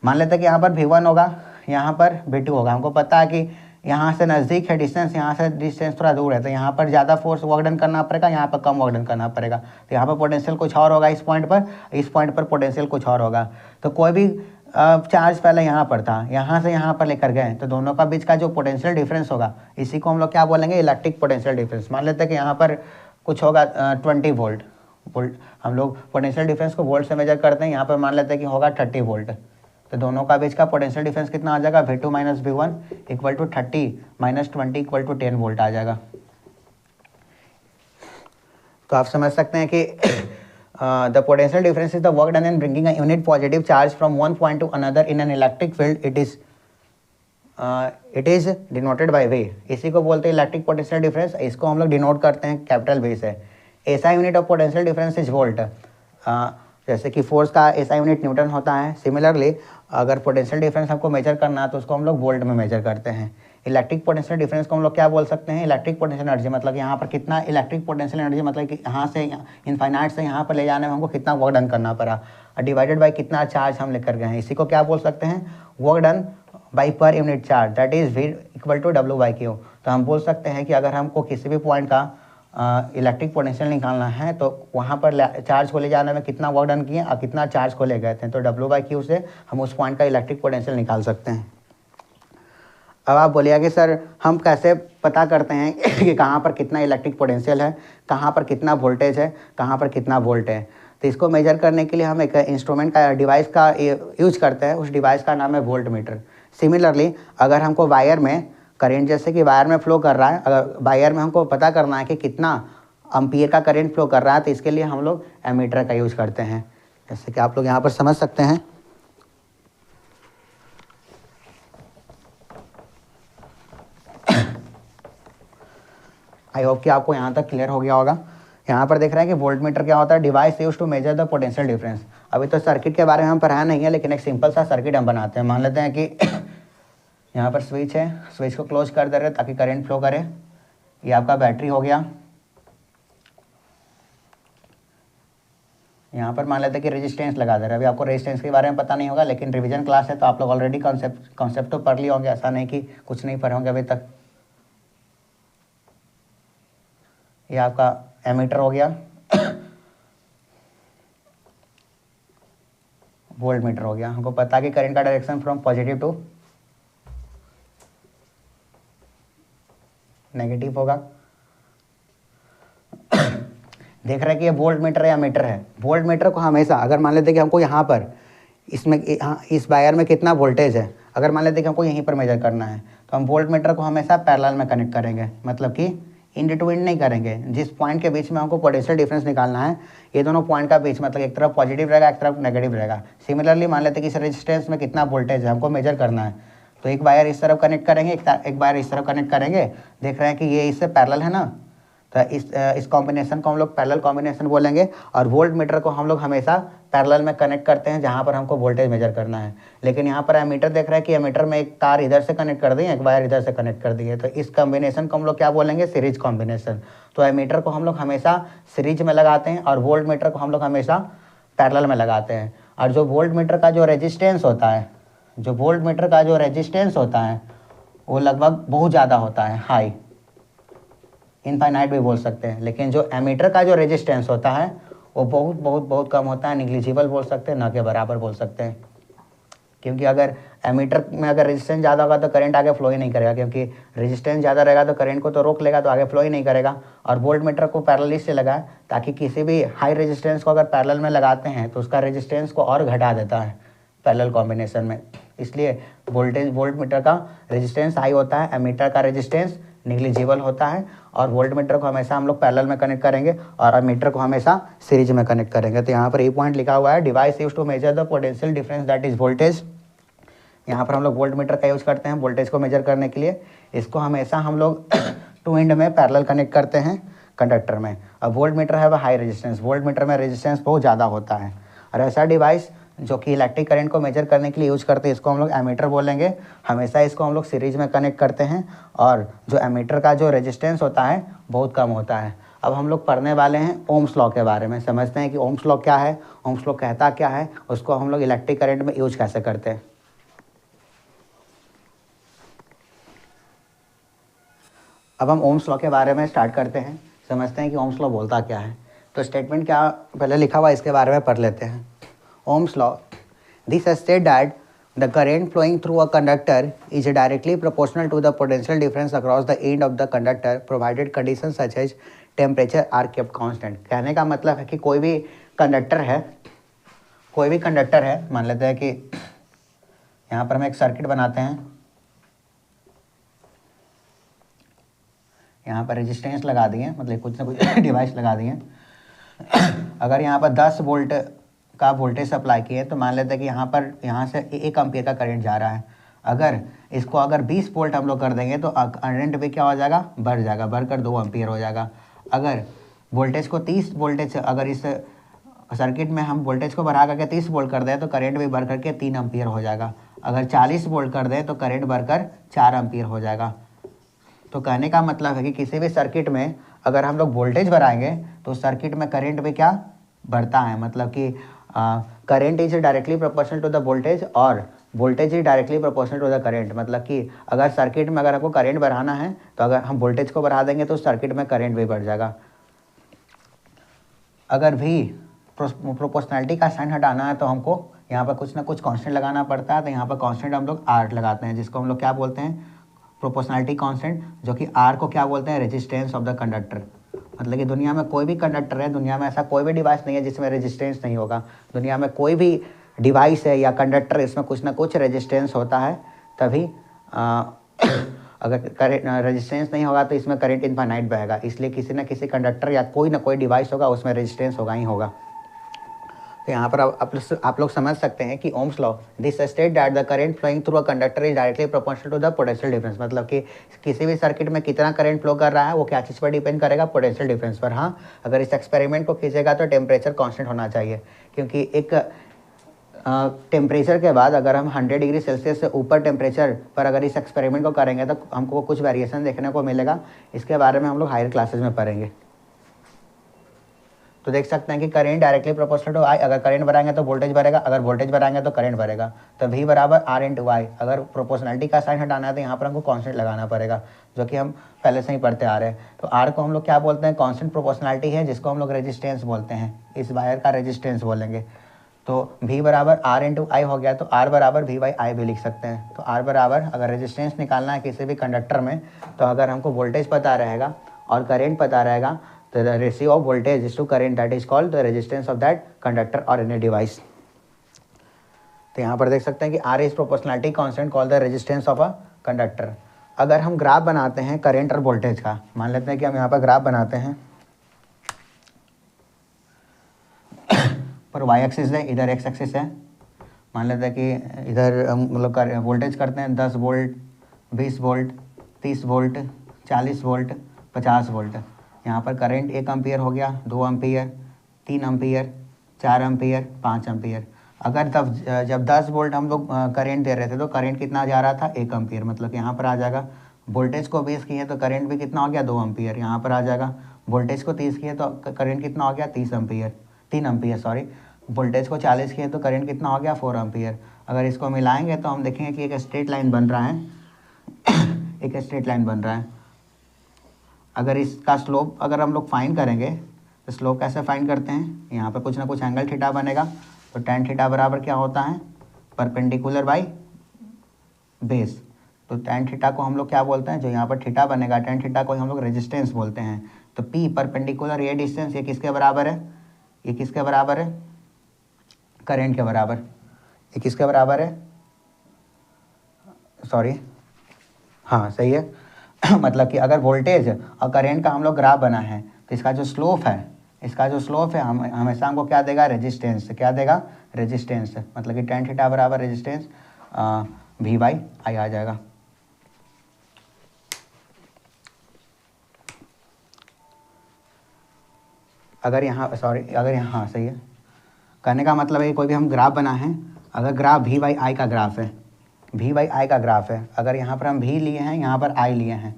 मान लेते हैं कि यहाँ पर V1 होगा, यहाँ पर V2 होगा। हमको पता है कि यहाँ से नज़दीक है डिस्टेंस, यहाँ से डिस्टेंस थोड़ा दूर है, तो यहाँ पर ज़्यादा फोर्स वर्क डन करना पड़ेगा, यहाँ पर कम वर्क डन करना पड़ेगा। तो यहाँ पर पोटेंशियल कुछ और होगा, इस पॉइंट पर पोटेंशियल कुछ और होगा। तो कोई भी चार्ज पहले यहाँ पर था, यहाँ से यहाँ पर लेकर गए, तो दोनों का बीच का जो पोटेंशियल डिफरेंस होगा, इसी को हम लोग क्या बोलेंगे, इलेक्ट्रिक पोटेंशियल डिफरेंस। मान लेते हैं कि यहाँ पर कुछ होगा 20 वोल्ट, हम लोग पोटेंशियल डिफरेंस को वोल्ट से मेजर करते हैं, यहाँ पर मान लेते हैं कि होगा 30 वोल्ट। तो दोनों का बीच का पोटेंशियल डिफरेंस कितना आ जाएगा, V2 - V1 equal to 30 - 20 equal to 10 volt आ जाएगा। तो आप समझ सकते हैं कि the potential difference is the work done in bringing a unit positive charge from one point to another in an electric field. It is denoted by V। इसी को बोलते हैं इलेक्ट्रिक पोटेंशियल डिफरेंस। इसको हम लोग डिनोट करते हैं कैपिटल V से। ऐसा unit of potential difference is volt. जैसे कि फोर्स का ऐसा यूनिट न्यूटन होता है, सिमिलरली अगर पोटेंशियल डिफरेंस हमको मेजर करना है तो उसको हम लोग वोल्ट में मेजर करते हैं। इलेक्ट्रिक पोटेंशियल डिफरेंस को हम लोग क्या बोल सकते हैं, इलेक्ट्रिक पोटेंशियल एनर्जी। मतलब यहाँ पर कितना इलेक्ट्रिक पोटेंशियल एनर्जी, मतलब कि यहाँ से इनफाइनाइट से यहाँ पर ले जाने में हमको कितना वर्क डन करना पड़ा, डिवाइडेड बाय कितना चार्ज हम लेकर गए हैं। इसी को क्या बोल सकते हैं, work done by per unit charge, that is V equal to W/Q। तो हम बोल सकते हैं कि अगर हमको किसी भी पॉइंट का इलेक्ट्रिक पोटेंशियल निकालना है, तो वहाँ पर चार्ज को ले जाने में कितना वर्क डन किए और कितना चार्ज को ले गए थे, तो W/Q से हम उस पॉइंट का इलेक्ट्रिक पोटेंशियल निकाल सकते हैं। अब आप बोलिए कि सर हम कैसे पता करते हैं कि कहाँ पर कितना इलेक्ट्रिक पोटेंशियल है, कहाँ पर कितना वोल्टेज है, कहाँ पर कितना वोल्ट है। तो इसको मेजर करने के लिए हम एक इंस्ट्रूमेंट का, डिवाइस का यूज करते हैं। उस डिवाइस का नाम है वोल्ट मीटर। सिमिलरली अगर हमको वायर में करंट, जैसे कि वायर में फ्लो कर रहा है, अगर वायर में हमको पता करना है कि कितना एम्पीयर का करंट फ्लो कर रहा है, तो इसके लिए हम लोग एमीटर का यूज़ करते हैं। जैसे कि आप लोग यहाँ पर समझ सकते हैं। आई होप कि आपको यहाँ तक क्लियर हो गया होगा। यहाँ पर देख रहे हैं कि वोल्ट मीटर क्या होता है, device use to measure the potential difference. अभी तो सर्किट के बारे में हम पढ़ाया नहीं है, लेकिन एक सिंपल सा सर्किट हम बनाते हैं। मान लेते हैं कि यहाँ पर स्विच है, स्विच को क्लोज कर दे रहे ताकि करंट फ्लो करे। ये आपका बैटरी हो गया। यहाँ पर मान लेते हैं कि रेजिस्टेंस लगा दे रहे हैं। अभी आपको रेजिस्टेंस के बारे में पता नहीं होगा, लेकिन रिवीजन क्लास है तो आप लोग ऑलरेडी कॉन्सेप्ट तो पढ़ लिए होंगे, ऐसा नहीं कि कुछ नहीं पढ़े होंगे अभी तक। ये आपका एमीटर हो गया, वोल्ट मीटर हो गया। हमको पता है कि करंट का direction from positive to negative होगा। देख रहे हैं कि ये वोल्ट मीटर है या मीटर है। वोल्ट मीटर को हमेशा, अगर मान लेते हैं कि हमको यहाँ पर इसमें इस वायर में कितना वोल्टेज है, अगर मान लेते हैं कि हमको यहीं पर मेजर करना है, तो हम वोल्ट मीटर को हमेशा पैरेलल में कनेक्ट करेंगे, मतलब कि इन टू इन नहीं करेंगे। जिस पॉइंट के बीच में हमको पोटेंशियल डिफरेंस निकालना है, ये दोनों पॉइंट का बीच, मतलब एक तरफ पॉजिटिव रहेगा, एक तरफ नेगेटिव रहेगा। सिमिलरली मान लेते हैं कि इस रेजिस्टेंस में कितना वोल्टेज है, हमको मेजर करना है, तो एक वायर इस तरफ कनेक्ट करेंगे, एक वायर इस तरफ कनेक्ट करेंगे। देख रहे हैं कि ये इससे पैरेलल है ना, तो इस कॉम्बिनेशन को हम लोग पैरेलल कॉम्बिनेशन बोलेंगे। और वोल्ट मीटर को हम लोग हमेशा पैरेलल में कनेक्ट करते हैं जहाँ पर हमको वोल्टेज मेजर करना है। लेकिन यहाँ पर एमीटर देख रहे हैं कि एमीटर में एक तार इधर से कनेक्ट कर दी है, एक वायर इधर से कनेक्ट कर दी है, तो इस कॉम्बिनेशन को हम लोग क्या बोलेंगे, सीरीज कॉम्बिनेशन। तो एमीटर को हम लोग हमेशा सीरीज में लगाते हैं और वोल्ट मीटर को हम लोग हमेशा पैरेलल में लगाते हैं। और जो वोल्ट मीटर का जो रेजिस्टेंस होता है, जो वोल्ट मीटर का जो रेजिस्टेंस होता है वो लगभग बहुत ज़्यादा होता है, हाई, इनफाइनाइट भी बोल सकते हैं। लेकिन जो एमीटर का जो रेजिस्टेंस होता है वो बहुत बहुत बहुत कम होता है, निग्लिजिबल बोल सकते हैं, ना के बराबर बोल सकते हैं। क्योंकि अगर एमीटर में अगर रेजिस्टेंस ज़्यादा होगा तो करंट आगे फ्लो ही नहीं करेगा, क्योंकि रेजिस्टेंस ज़्यादा रहेगा तो करंट को तो रोक लेगा, तो आगे फ्लो ही नहीं करेगा। और वोल्ट मीटर को पैरेलल से लगाए ताकि किसी भी हाई रेजिस्टेंस को अगर पैरेलल में लगाते हैं तो उसका रेजिस्टेंस को और घटा देता है पैरेलल कॉम्बिनेशन में। इसलिए वोल्ट मीटर का रेजिस्टेंस हाई होता है, एमीटर का रेजिस्टेंस निग्लिजिबल होता है। और वोल्ट मीटर को हमेशा हम लोग पैरेलल में कनेक्ट करेंगे और एमीटर को हमेशा सीरीज में कनेक्ट करेंगे। तो यहाँ पर ये पॉइंट लिखा हुआ है, device use to measure the potential difference that is voltage. यहाँ पर हम लोग वोल्ट मीटर का यूज करते हैं वोल्टेज को मेजर करने के लिए। इसको हमेशा हम लोग टू एंड में पैरेलल कनेक्ट करते हैं कंडक्टर में। अब वोल्ट मीटर है वह हाई रेजिस्टेंस, वोल्ट मीटर में रेजिस्टेंस बहुत ज़्यादा होता है। और ऐसा डिवाइस जो कि इलेक्ट्रिक करंट को मेजर करने के लिए यूज करते हैं, इसको हम लोग एमीटर बोलेंगे। हमेशा इसको हम लोग सीरीज में कनेक्ट करते हैं और जो एमीटर का जो रेजिस्टेंस होता है बहुत कम होता है। अब हम लोग पढ़ने वाले हैं ओम्स लॉ के बारे में, समझते हैं कि ओम्स लॉ क्या है, ओम्स लॉ कहता क्या है, उसको हम लोग इलेक्ट्रिक करंट में यूज कैसे करते हैं। अब हम ओम्स लॉ के बारे में स्टार्ट करते हैं, समझते हैं कि ओम्स लॉ बोलता क्या है। तो स्टेटमेंट क्या पहले लिखा हुआ है इसके बारे में पढ़ लेते हैं। Ohm's law. This states that the current flowing through a conductor is directly proportional to the potential difference across the end of the conductor provided conditions such as temperature are kept constant। कहने का मतलब है कि कोई भी कंडक्टर है, मान लेते हैं कि यहाँ पर हम एक सर्किट बनाते हैं, यहाँ पर रेजिस्टेंस लगा दिए, मतलब कुछ ना कुछ डिवाइस लगा दिए। अगर यहाँ पर 10 वोल्ट का वोल्टेज सप्लाई किए तो मान लेते हैं कि यहाँ से 1 एम्पियर का करंट जा रहा है। अगर इसको 20 वोल्ट हम लोग कर देंगे तो करंट भी क्या हो जाएगा, बढ़ जाएगा, बढ़कर 2 एम्पियर हो जाएगा। अगर वोल्टेज को 30 वोल्टेज, अगर इस सर्किट में हम वोल्टेज को बढ़ा करके 30 वोल्ट कर दें तो करंट भी बढ़ करके 3 एम्पियर हो जाएगा। अगर 40 वोल्ट कर दें तो करंट बढ़कर 4 एम्पियर हो जाएगा। तो कहने का मतलब है कि किसी भी सर्किट में अगर हम लोग वोल्टेज बढ़ाएंगे तो सर्किट में करंट भी क्या बढ़ता है, मतलब कि current is directly proportional to the voltage और voltage is directly proportional to the current. मतलब कि अगर सर्किट में अगर हमको करंट बढ़ाना है तो अगर हम वोल्टेज को बढ़ा देंगे तो सर्किट में करंट भी बढ़ जाएगा। अगर भी प्रोपोर्शनैलिटी का साइन हटाना है तो हमको यहाँ पर कुछ ना कुछ कांस्टेंट लगाना पड़ता है। तो यहाँ पर कांस्टेंट हम लोग आर लगाते हैं, जिसको हम लोग क्या बोलते हैं, प्रोपोर्शनैलिटी कांस्टेंट, जो कि आर को क्या बोलते हैं, रेजिस्टेंस ऑफ द कंडक्टर। मतलब कि दुनिया में कोई भी कंडक्टर है, दुनिया में ऐसा कोई भी डिवाइस नहीं है जिसमें रेजिस्टेंस नहीं होगा। दुनिया में कोई भी डिवाइस है या कंडक्टर, इसमें कुछ ना कुछ रेजिस्टेंस होता है, तभी अगर करंट रेजिस्टेंस नहीं होगा तो इसमें करंट इनफाइनाइट बहेगा। इसलिए किसी न किसी कंडक्टर या कोई ना कोई डिवाइस होगा उसमें रेजिस्टेंस होगा ही होगा। तो यहाँ पर आप लोग समझ सकते हैं कि Ohm's law this state that the current flowing through a conductor is directly proportional to the potential difference. मतलब कि किसी भी सर्किट में कितना करंट फ्लो कर रहा है वो क्या चीज़ पर डिपेंड करेगा, पोटेंशियल डिफरेंस पर। हाँ, अगर इस एक्सपेरिमेंट को खींचेगा तो टेम्परेचर कांस्टेंट होना चाहिए, क्योंकि एक टेम्परेचर के बाद अगर हम 100 डिग्री सेल्सियस से ऊपर टेम्परेचर पर अगर इस एक्सपेरिमेंट को करेंगे तो हमको कुछ वेरिएशन देखने को मिलेगा। इसके बारे में हम लोग हायर क्लासेज में पढ़ेंगे। तो देख सकते हैं कि करंट डायरेक्टली प्रोपोर्शनल टू आई, अगर करंट बढ़ाएंगे तो वोल्टेज बढ़ेगा, अगर वोल्टेज बढ़ाएंगे तो करंट बढ़ेगा। तो V बराबर R इंटू वाई। अगर प्रोपोर्शनलिटी का साइन हटाना है तो यहाँ पर हमको कांस्टेंट लगाना पड़ेगा, जो कि हम पहले से ही पढ़ते आ रहे हैं। तो R को हम लोग क्या बोलते हैं, कांस्टेंट प्रोपोर्शनलिटी है, जिसको हम लोग रेजिस्टेंस बोलते हैं। इस वायर का रेजिस्टेंस बोलेंगे। तो V बराबर R इंटू आई हो गया, तो R बराबर V बाई आई भी लिख सकते हैं। तो R बराबर, अगर रेजिस्टेंस निकालना है किसी भी कंडक्टर में, तो अगर हमको वोल्टेज पता रहेगा और करेंट पता रहेगा, तो the ratio of voltage is to current, that is called the resistance of that conductor और एनी डिवाइस। तो यहाँ पर देख सकते हैं कि R is proportionality constant called the resistance of a conductor. अगर हम ग्राफ बनाते हैं करेंट और वोल्टेज का, मान लेते हैं कि हम यहाँ पर ग्राफ बनाते हैं, पर वाई एक्सिस है, इधर एक्स एक्सिस है। मान लेते हैं कि इधर हम मतलब वोल्टेज करते हैं 10 volt, 20 volt, 30 volt, 40 volt, 50 volt. यहाँ पर करंट 1 एम्पियर हो गया, 2 एम्पियर, 3 एम्पियर, 4 एम्पियर, 5 एम्पियर। अगर तब जब 10 वोल्ट हम लोग करंट दे रहे थे तो करंट कितना जा रहा था, 1 एम्पियर। मतलब कि यहाँ पर आ जाएगा वोल्टेज को 20 किए तो करंट भी कितना हो गया, 2 एम्पियर। यहाँ पर आ जाएगा वोल्टेज को 30 किए तो करंट कितना हो गया, 3 एम्पियर सॉरी। वोल्टेज को 40 किए तो करंट कितना हो गया, 4 एम्पियर। अगर इसको मिलाएंगे तो हम देखेंगे कि एक स्ट्रेट लाइन बन रहा है एक स्ट्रेट लाइन बन रहा है। अगर इसका स्लोप अगर हम लोग फाइंड करेंगे तो स्लोप कैसे फाइंड करते हैं, यहाँ पर कुछ ना कुछ एंगल थीटा बनेगा। तो tan थीटा बराबर क्या होता है, परपेंडिकुलर बाई बेस। तो tan थीटा को हम लोग क्या बोलते हैं, जो यहाँ पर थीटा बनेगा tan थीटा को हम लोग रेजिस्टेंस बोलते हैं। तो P परपेंडिकुलर ये डिस्टेंस, ये किसके बराबर है, ये किसके बराबर है, करंट के बराबर। ये किसके बराबर है, सॉरी हाँ सही है मतलब कि अगर वोल्टेज और करंट का हम लोग ग्राफ बना है तो इसका जो स्लोप है हम हमेशा हमको क्या देगा, रेजिस्टेंस। क्या देगा, रेजिस्टेंस। मतलब कि tan थीटा बराबर रेजिस्टेंस V बाई आई आ जाएगा। अगर यहाँ हाँ सही है। कहने का मतलब है कि कोई भी हम ग्राफ बना है, अगर ग्राफ V बाई आई का ग्राफ है, अगर यहाँ पर हम V लिए हैं, यहाँ पर I लिए हैं,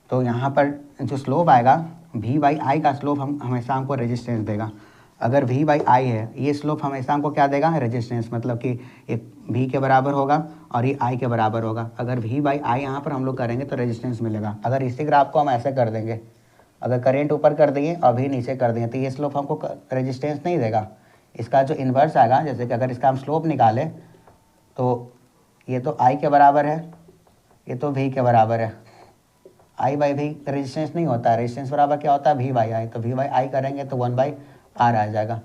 तो यहाँ पर जो स्लोप आएगा V बाई आई का स्लोप हमेशा हमको रेजिस्टेंस देगा। अगर V बाई आई है, ये स्लोप हमेशा हमको क्या देगा, रेजिस्टेंस। मतलब कि ये V के बराबर होगा और ये I के बराबर होगा। अगर V बाई आई यहाँ पर हम लोग करेंगे तो रेजिस्टेंस मिलेगा। अगर इसी ग्राफ को हम ऐसे कर देंगे, अगर करेंट ऊपर कर देंगे और V नीचे कर देंगे, तो ये स्लोप हमको रेजिस्टेंस नहीं देगा। इसका जो इन्वर्स आएगा, जैसे कि अगर इसका हम स्लोप निकालें तो ये तो I के बराबर है, ये तो V के बराबर है। I बाई V रेजिस्टेंस नहीं होता है, रेजिस्टेंस बराबर क्या होता है, V बाई आई। तो V बाई आई करेंगे तो 1 बाई R आ जाएगा।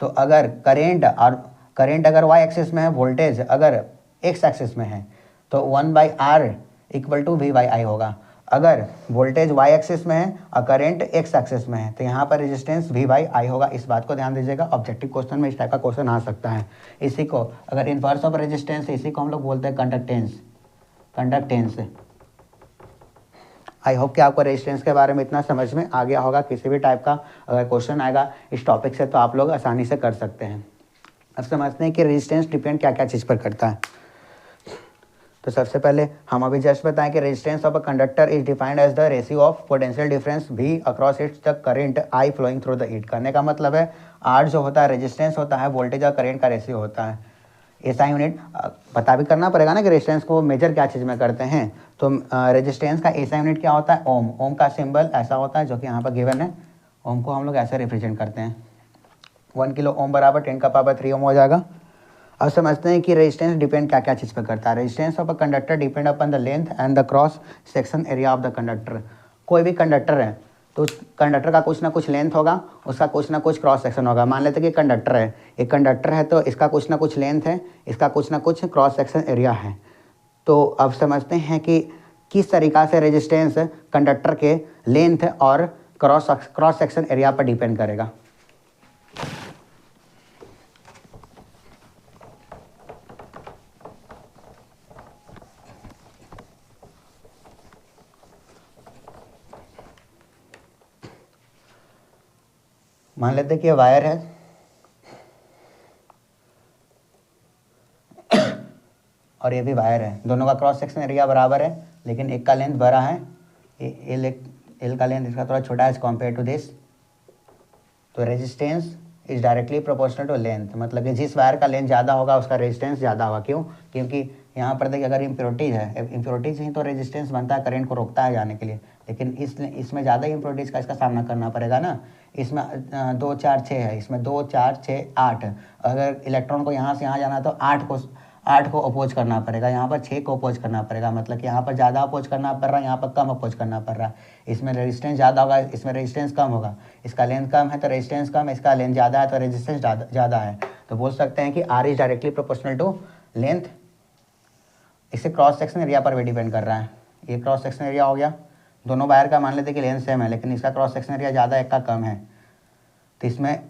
तो अगर करंट अगर Y एक्सिस में है, वोल्टेज अगर X एक्सिस में है, तो 1 by R equal to V by I होगा। अगर वोल्टेज Y एक्सिस में है और करंट X एक्सिस में है, तो यहाँ पर रेजिस्टेंस V बाई आई होगा। इस बात को ध्यान दीजिएगा, ऑब्जेक्टिव क्वेश्चन में इस टाइप का क्वेश्चन आ सकता है। इसी को अगर इनवर्स ऑफ रेजिस्टेंस, इसी को हम लोग बोलते हैं कंडक्टेंस। आई होप कि आपको रेजिस्टेंस के बारे में इतना समझ में आ गया होगा। किसी भी टाइप का अगर क्वेश्चन आएगा इस टॉपिक से तो आप लोग आसानी से कर सकते हैं। अब समझते हैं कि रेजिस्टेंस डिपेंड क्या क्या चीज़ पर करता है। तो सबसे पहले हम अभी जस्ट बताएं कि resistance of a conductor is defined as the ratio of potential difference V across its the current I flowing through the it. करने का मतलब है R जो होता है रेजिस्टेंस होता है, वोल्टेज और करंट का रेशियो होता है। ऐसा यूनिट पता भी करना पड़ेगा ना कि रेजिस्टेंस को मेजर क्या चीज़ में करते हैं। तो रेजिस्टेंस का ऐसा यूनिट क्या होता है, ओम। ओम का सिंबल ऐसा होता है जो कि यहाँ पर गिवन है। ओम को हम लोग ऐसे रिप्रेजेंट करते हैं। 1 किलो ओम बराबर 10 का पावर 3 ओम हो जाएगा। अब समझते हैं कि रेजिस्टेंस डिपेंड क्या क्या चीज़ पर करता है। Resistance of a conductor depend upon the length and the cross section area of the conductor. कोई भी कंडक्टर है तो कंडक्टर का कुछ ना कुछ लेंथ होगा, उसका कुछ ना कुछ क्रॉस सेक्शन होगा। मान लेते हैं कि कंडक्टर है, एक कंडक्टर है तो इसका कुछ ना कुछ लेंथ है, इसका कुछ ना कुछ क्रॉस सेक्शन एरिया है। तो अब समझते हैं कि किस तरीक़ा से रेजिस्टेंस कंडक्टर के लेंथ और क्रॉस सेक्शन एरिया पर डिपेंड करेगा। मान लेते हैं कि ये वायर है और ये भी वायर है, दोनों का क्रॉस सेक्शन एरिया बराबर है, लेकिन एक का लेंथ बड़ा है, एल का लेंथ इसका थोड़ा छोटा है एज कम्पेयर टू दिस। तो resistance is directly proportional to length. मतलब कि जिस वायर का लेंथ ज़्यादा होगा उसका रेजिस्टेंस ज़्यादा होगा। क्यों? क्योंकि यहाँ पर देखिए अगर इम्प्योरिटीज़ है, इम्प्योरिटीज़ ही तो रेजिस्टेंस बनता है, करंट को रोकता है जाने के लिए। लेकिन इसमें ज़्यादा इम्प्योरिटीज़ का इसका सामना करना पड़ेगा ना। इसमें 2 4 6 है, इसमें 2 4 6 8। अगर इलेक्ट्रॉन को यहाँ से यहाँ जाना है तो 8 को अपोज करना पड़ेगा, यहाँ पर 6 को अपोज करना पड़ेगा। मतलब कि यहाँ पर ज़्यादा अपोज करना पड़ रहा है, यहाँ पर कम अपोज करना पड़ रहा है। इसमें रेजिस्टेंस ज़्यादा होगा, इसमें रेजिस्टेंस कम होगा। इसका लेंथ कम है तो रेजिस्टेंस कम, इसका लेंथ ज़्यादा है तो रेजिस्टेंस ज़्यादा है। तो बोल सकते हैं कि R is directly proportional to length. इससे क्रॉस सेक्शन एरिया पर भी डिपेंड कर रहा है। ये क्रॉस सेक्शन एरिया हो गया, दोनों वायर का मान लेते हैं कि लेंथ सेम है, लेकिन इसका क्रॉस सेक्शन एरिया ज़्यादा, एक का कम है। तो इसमें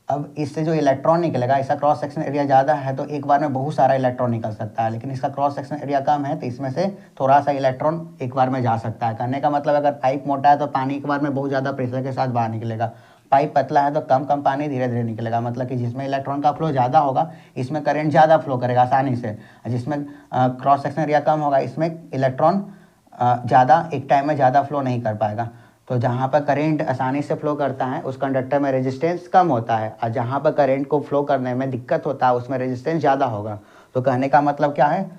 अब इससे जो इलेक्ट्रॉन निकलेगा, इसका क्रॉस सेक्शन एरिया ज़्यादा है तो एक बार में बहुत सारा इलेक्ट्रॉन निकल सकता है, लेकिन इसका क्रॉस सेक्शन एरिया कम है तो इसमें से थोड़ा सा इलेक्ट्रॉन एक बार में जा सकता है। कहने का मतलब अगर पाइप मोटा है तो पानी एक बार में बहुत ज़्यादा प्रेशर के साथ बाहर निकलेगा, पाइप पतला है तो कम कम पानी धीरे धीरे निकलेगा। मतलब कि जिसमें इलेक्ट्रॉन का फ्लो ज़्यादा होगा इसमें करंट ज़्यादा फ्लो करेगा आसानी से, जिसमें क्रॉस सेक्शन एरिया कम होगा इसमें इलेक्ट्रॉन ज़्यादा एक टाइम में ज़्यादा फ्लो नहीं कर पाएगा। तो जहाँ पर करंट आसानी से फ्लो करता है उस कंडक्टर में रेजिस्टेंस कम होता है, और जहाँ पर करंट को फ्लो करने में दिक्कत होता है उसमें रेजिस्टेंस ज़्यादा होगा। तो कहने का मतलब क्या है,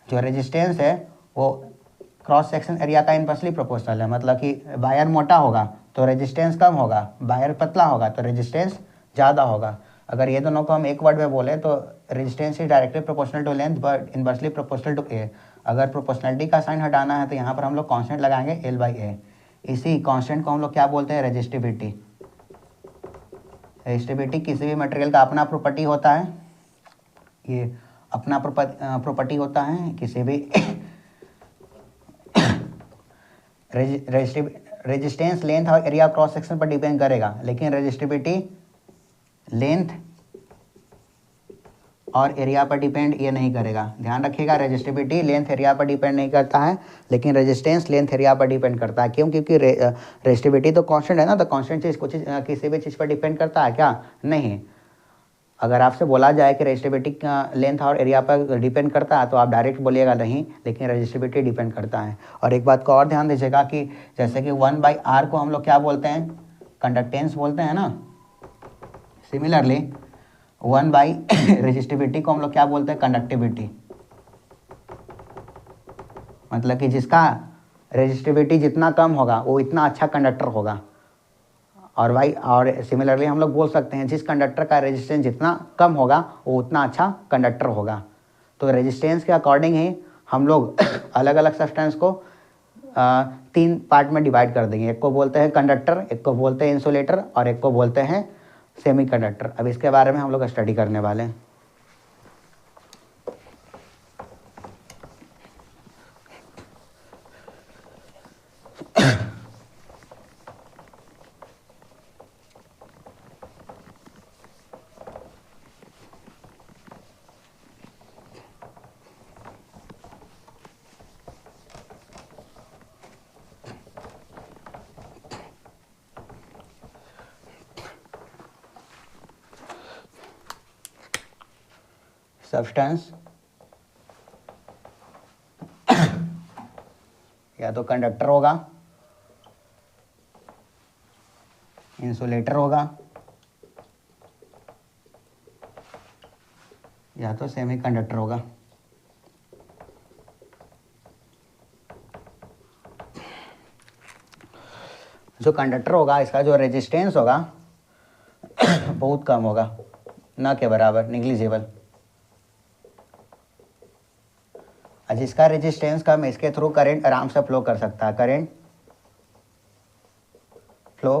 जो रेजिस्टेंस है वो क्रॉस सेक्शन एरिया का इनवर्सली प्रोपोर्शनल है। मतलब कि वायर मोटा होगा तो रेजिस्टेंस कम होगा, वायर पतला होगा तो रेजिस्टेंस ज़्यादा होगा। अगर ये दोनों को हम एक वर्ड में बोले तो resistance is directly proportional to length but inversely proportional to A. अगर प्रोपोर्शनलिटी का साइन हटाना है तो यहाँ पर हम लोग कांस्टेंट लगाएंगे L/A। इसी कांस्टेंट को हम लोग क्या बोलते हैं, रेजिस्टिविटी। रेजिस्टिविटी किसी भी मटेरियल का अपना प्रॉपर्टी होता है, ये अपना प्रॉपर्टी होता है किसी भी रेजिस्टेंस लेंथ और एरिया क्रॉस सेक्शन पर डिपेंड करेगा, लेकिन रेजिस्टिविटी लेंथ और एरिया पर डिपेंड ये नहीं करेगा। ध्यान रखिएगा, रेजिस्टिविटी लेंथ एरिया पर डिपेंड नहीं करता है, लेकिन रेजिस्टेंस लेंथ एरिया पर डिपेंड करता है। क्यों? क्योंकि रेजिस्टिविटी तो कांस्टेंट है ना, तो कांस्टेंट चीज़ कुछ किसी भी चीज़ पर डिपेंड करता है क्या? नहीं। अगर आपसे बोला जाए कि रेजिस्टिविटी लेंथ और एरिया पर डिपेंड करता है तो आप डायरेक्ट बोलिएगा नहीं, लेकिन रेजिस्टिविटी डिपेंड करता है। और एक बात को और ध्यान दीजिएगा कि जैसे कि 1/R को हम लोग क्या बोलते हैं, कंडक्टेंस बोलते हैं ना। सिमिलरली 1/ रेजिस्टिविटी को हम लोग क्या बोलते हैं, कंडक्टिविटी। मतलब कि जिसका रेजिस्टिविटी जितना कम होगा वो इतना अच्छा कंडक्टर होगा। और सिमिलरली हम लोग बोल सकते हैं जिस कंडक्टर का रेजिस्टेंस जितना कम होगा वो उतना अच्छा कंडक्टर होगा। तो रेजिस्टेंस के अकॉर्डिंग ही हम लोग अलग अलग सब्सटेंस को 3 पार्ट में डिवाइड कर देंगे। एक को बोलते हैं कंडक्टर, एक को बोलते हैं इंसुलेटर और एक को बोलते हैं सेमीकंडक्टर। अब इसके बारे में हम लोग स्टडी करने वाले हैं। सब्सटेंस या तो कंडक्टर होगा, इंसुलेटर होगा या तो सेमीकंडक्टर होगा। जो कंडक्टर होगा इसका जो रेजिस्टेंस होगा बहुत कम होगा, ना के बराबर, निग्लिजिबल। जिसका रेजिस्टेंस कम है इसके थ्रू करंट आराम से फ्लो कर सकता है, करंट फ्लो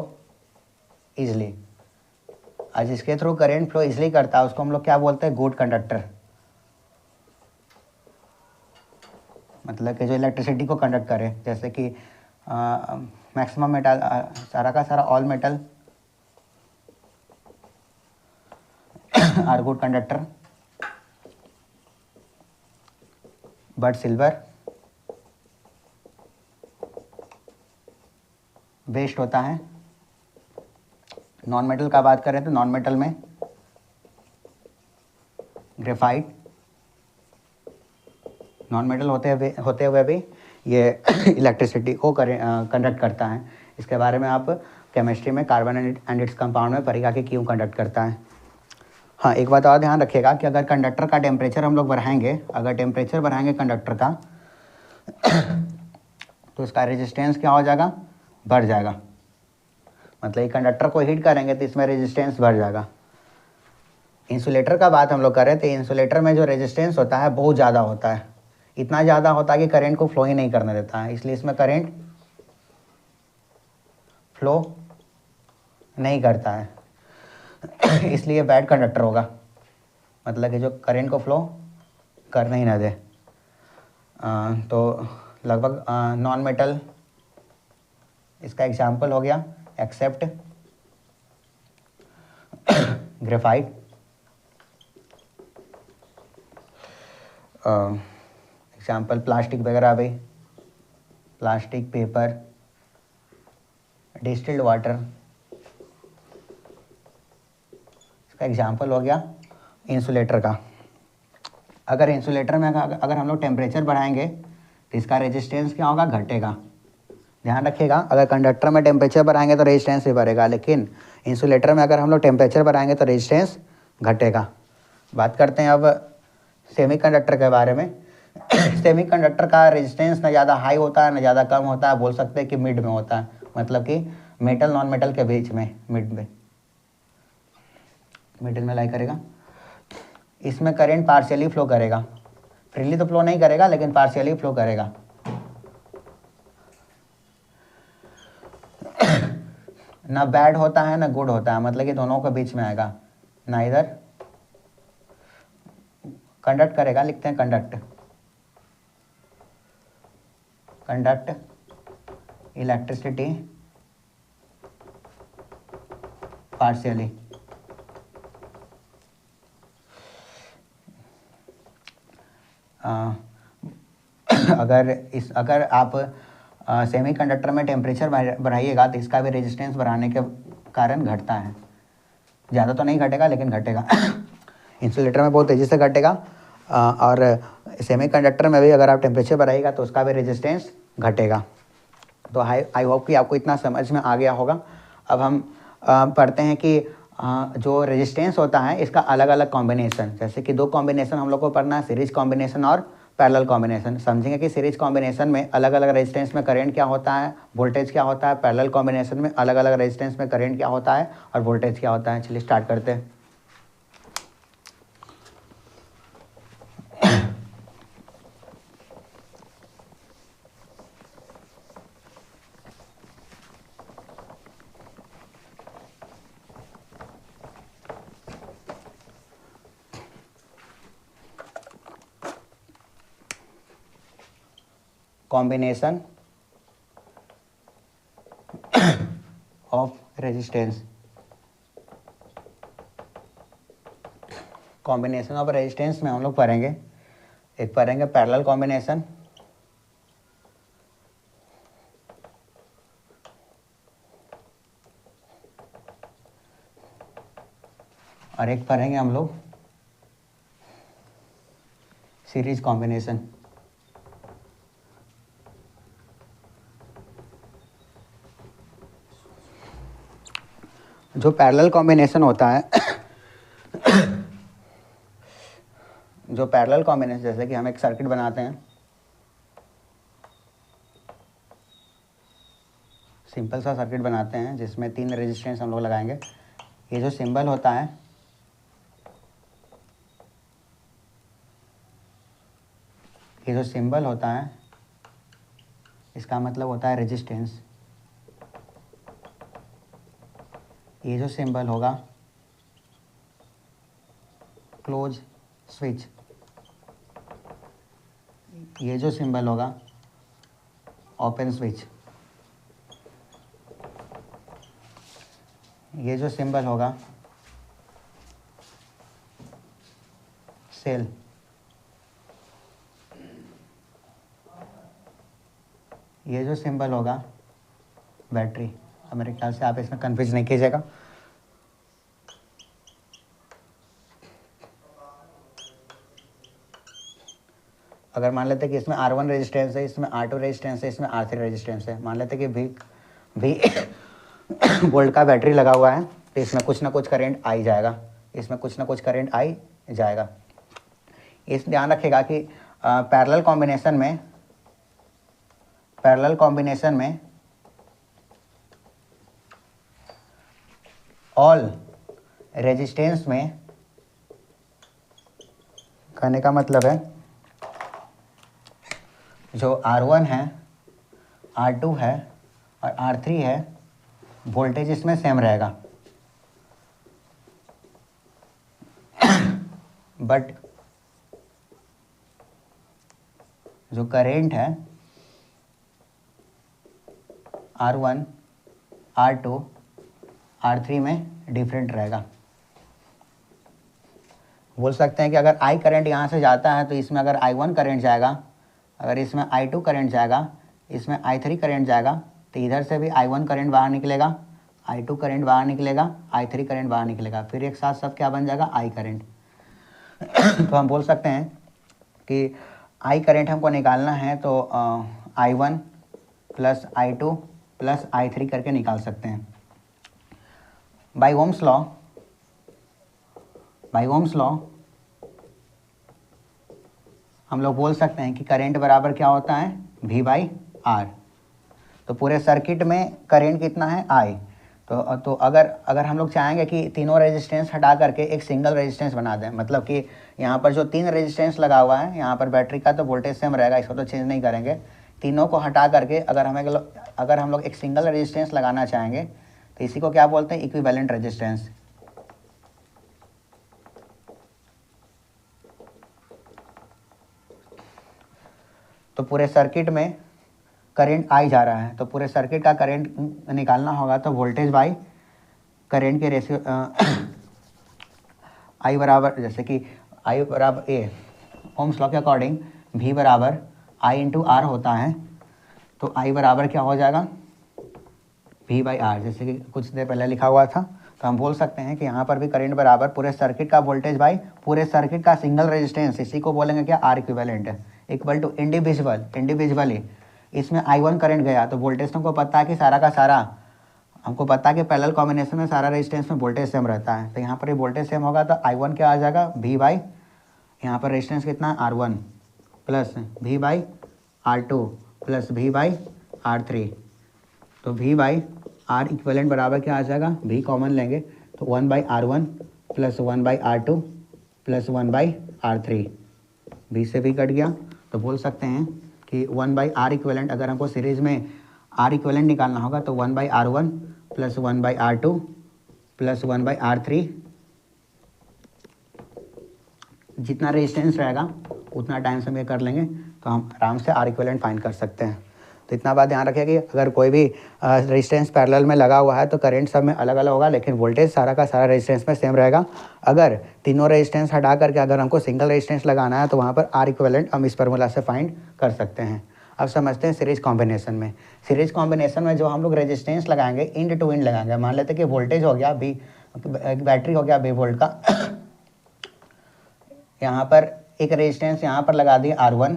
इजली। और जिसके थ्रू करंट फ्लो इजली करता है उसको हम लोग क्या बोलते हैं, गुड कंडक्टर। मतलब कि जो इलेक्ट्रिसिटी को कंडक्ट करे, जैसे कि मैक्सिमम मेटल, सारा का सारा all metal are good conductor, but silver best होता है। नॉन मेटल का बात करें तो नॉन मेटल में ग्रेफाइट, नॉन मेटल होते हुए भी ये इलेक्ट्रिसिटी को कंडक्ट करता है। इसके बारे में आप केमिस्ट्री में कार्बन एंड इट्स कंपाउंड में पढ़ेगा कि क्यों कंडक्ट करता है। हाँ, एक बात और ध्यान रखिएगा कि अगर कंडक्टर का टेम्परेचर हम लोग बढ़ाएंगे, अगर टेम्परेचर बढ़ाएंगे कंडक्टर का तो इसका रेजिस्टेंस क्या हो जाएगा, बढ़ जाएगा। मतलब ये कंडक्टर को हीट करेंगे तो इसमें रेजिस्टेंस बढ़ जाएगा। इंसुलेटर का बात हम लोग कर रहे थे, इंसुलेटर में जो रेजिस्टेंस होता है बहुत ज़्यादा होता है, इतना ज़्यादा होता है कि करंट को फ्लो ही नहीं करने देता है, इसलिए इसमें करंट फ्लो नहीं करता है इसलिए बैड कंडक्टर होगा, मतलब कि जो करंट को फ्लो करने ही ना दे। तो लगभग नॉन मेटल इसका एग्जाम्पल हो गया, एक्सेप्ट ग्रेफाइट, एग्जाम्पल प्लास्टिक वगैरह भी, प्लास्टिक, पेपर, डिस्टिल्ड वाटर, इसका एग्जाम्पल हो गया इंसुलेटर का। अगर इंसुलेटर में अगर हम लोग टेम्परेचर बढ़ाएंगे तो इसका रेजिस्टेंस क्या होगा, घटेगा। ध्यान रखिएगा, अगर कंडक्टर में टेम्परेचर बढ़ाएंगे तो रेजिस्टेंस भी बढ़ेगा, लेकिन इंसुलेटर में अगर हम लोग टेम्परेचर बढ़ाएंगे तो रेजिस्टेंस घटेगा। बात करते हैं अब सेमीकंडक्टर के बारे में सेमीकंडक्टर का रेजिस्टेंस ना ज़्यादा हाई होता है ना ज़्यादा कम होता है, बोल सकते हैं कि मिड में होता है, मतलब कि मेटल नॉन मेटल के बीच में, मिडिल में लाई करेगा। इसमें करंट पार्शियली फ्लो करेगा, फ्रीली तो फ्लो नहीं करेगा लेकिन पार्शियली फ्लो करेगा। ना बैड होता है ना गुड होता है, मतलब कि दोनों के बीच में आएगा, ना इधर कंडक्ट करेगा, लिखते हैं कंडक्ट इलेक्ट्रिसिटी पार्शियली। अगर आप सेमीकंडक्टर में टेम्परेचर बढ़ाइएगा तो इसका भी रेजिस्टेंस बढ़ाने के कारण घटता है, ज़्यादा तो नहीं घटेगा लेकिन घटेगा इंसुलेटर में बहुत तेज़ी से घटेगा, और सेमीकंडक्टर में भी अगर आप टेम्परेचर बढ़ाइएगा तो उसका भी रेजिस्टेंस घटेगा। तो आई होप कि आपको इतना समझ में आ गया होगा। अब हम पढ़ते हैं कि जो रेजिस्टेंस होता है इसका अलग अलग कॉम्बिनेशन, जैसे कि दो कॉम्बिनेशन हम लोग को पढ़ना है, सीरीज कॉम्बिनेशन और पैरेलल कॉम्बिनेशन। समझेंगे कि सीरीज कॉम्बिनेशन में अलग अलग रेजिस्टेंस में करंट क्या होता है, वोल्टेज क्या होता है, पैरेलल कॉम्बिनेशन में अलग अलग रेजिस्टेंस में करंट क्या होता है और वोल्टेज क्या होता है। चलिए स्टार्ट करते हैं। Combination of resistance, combination of resistance में हम लोग पढ़ेंगे, एक पढ़ेंगे पैरेलल कॉम्बिनेशन, और एक पढ़ेंगे हम लोग सीरीज कॉम्बिनेशन। जो पैरेलल कॉम्बिनेशन होता है जो पैरेलल कॉम्बिनेशन, जैसे कि हम एक सर्किट बनाते हैं, सिंपल सा सर्किट बनाते हैं जिसमें 3 रेजिस्टेंस हम लोग लगाएंगे। ये जो सिंबल होता है इसका मतलब होता है रेजिस्टेंस। ये जो सिंबल होगा क्लोज स्विच, ये जो सिंबल होगा ओपन स्विच, ये जो सिंबल होगा सेल, ये जो सिंबल होगा बैटरी। अब मेरे ख्याल से आप इसमें कंफ्यूज नहीं कीजिएगा। अगर मान लेते हैं कि इसमें R1 रेजिस्टेंस है, इसमें R2 रेजिस्टेंस है, इसमें R3 रेजिस्टेंस है, मान लेते हैं कि भी वोल्ट का बैटरी लगा हुआ है, तो इसमें कुछ ना कुछ करंट आ ही जाएगा। इसमें कुछ ना कुछ करंट आई जाएगा। इस ध्यान रखेगा कि पैरेलल कॉम्बिनेशन में ऑल रेजिस्टेंस में, कहने का मतलब है जो R1 है, R2 है और R3 है, वोल्टेज इसमें सेम रहेगा, बट जो करेंट है R1, R2, R3 में डिफरेंट रहेगा। बोल सकते हैं कि अगर I करंट यहाँ से जाता है तो इसमें अगर I1 करंट जाएगा, अगर इसमें I2 करंट जाएगा, इसमें I3 करंट जाएगा, तो इधर से भी I1 करंट बाहर निकलेगा, I2 करंट बाहर निकलेगा, I3 करंट बाहर निकलेगा, फिर एक साथ सब क्या बन जाएगा, I करंट। तो हम बोल सकते हैं कि I करंट हमको निकालना है तो I1 plus I2 plus I3 करके निकाल सकते हैं। बाय ओम्स लॉ हम लोग बोल सकते हैं कि करंट बराबर क्या होता है, V/R। तो पूरे सर्किट में करंट कितना है, I। तो अगर हम लोग चाहेंगे कि तीनों रेजिस्टेंस हटा करके एक सिंगल रेजिस्टेंस बना दें, मतलब कि यहाँ पर जो 3 रेजिस्टेंस लगा हुआ है, यहाँ पर बैटरी का तो वोल्टेज सेम रहेगा, इसको तो चेंज नहीं करेंगे। तीनों को हटा करके अगर हम लोग एक सिंगल रेजिस्टेंस लगाना चाहेंगे तो इसी को क्या बोलते हैं, इक्विवेलेंट रेजिस्टेंस। तो पूरे सर्किट में करंट आई जा रहा है, तो पूरे सर्किट का करंट निकालना होगा तो वोल्टेज बाय करंट के रेशियो आई बराबर, जैसे कि आई बराबर ए, ओम्स लॉ के अकॉर्डिंग V बराबर I इंटू आर होता है, तो I बराबर क्या हो जाएगा, V/R, जैसे कि कुछ देर पहले लिखा हुआ था। तो हम बोल सकते हैं कि यहाँ पर भी करंट बराबर पूरे सर्किट का वोल्टेज बाय पूरे सर्किट का सिंगल रेजिस्टेंस, इसी को बोलेंगे क्या, R equivalent, equal to individually इसमें I1 करंट गया तो वोल्टेज हमको पता है कि सारा का सारा, हमको पता है कि पैरेलल कॉम्बिनेशन में सारा रेजिस्टेंस में वोल्टेज सेम रहता है, तो यहाँ पर ये वोल्टेज सेम होगा तो I1 क्या आ जाएगा, V/, यहाँ पर रेजिस्टेंस कितना है, R1 plus V/R2 plus V/R3, तो V/R इक्विवेलेंट बराबर क्या आ जाएगा, V कॉमन लेंगे तो 1/R1 plus 1/R2 plus 1/R3, V से V कट गया। तो बोल सकते हैं कि 1/R इक्विवेलेंट, अगर हमको सीरीज में R इक्विवेलेंट निकालना होगा तो 1/R1 plus 1/R2 plus 1/R3, जितना रेजिस्टेंस रहेगा उतना टाइम से हम ये कर लेंगे तो हम आराम से R इक्विवेलेंट फाइंड कर सकते हैं। तो इतना बात ध्यान रखिए कि अगर कोई भी रेजिस्टेंस पैरेलल में लगा हुआ है तो करंट सब में अलग अलग होगा, लेकिन वोल्टेज सारा का सारा रेजिस्टेंस में सेम रहेगा। अगर तीनों रेजिस्टेंस हटा करके अगर हमको सिंगल रेजिस्टेंस लगाना है तो वहाँ पर R इक्विवेलेंट हम इस फार्मूला से फाइंड कर सकते हैं। अब समझते हैं सीरीज कॉम्बिनेशन में। सीरीज कॉम्बिनेशन में जो हम लोग रेजिस्टेंस लगाएंगे, इंड टू इंड लगाएंगे। मान लेते कि वोल्टेज हो गया B, बैटरी हो गया 2 वोल्ट का, यहाँ पर एक रेजिस्टेंस यहाँ पर लगा दिया R1,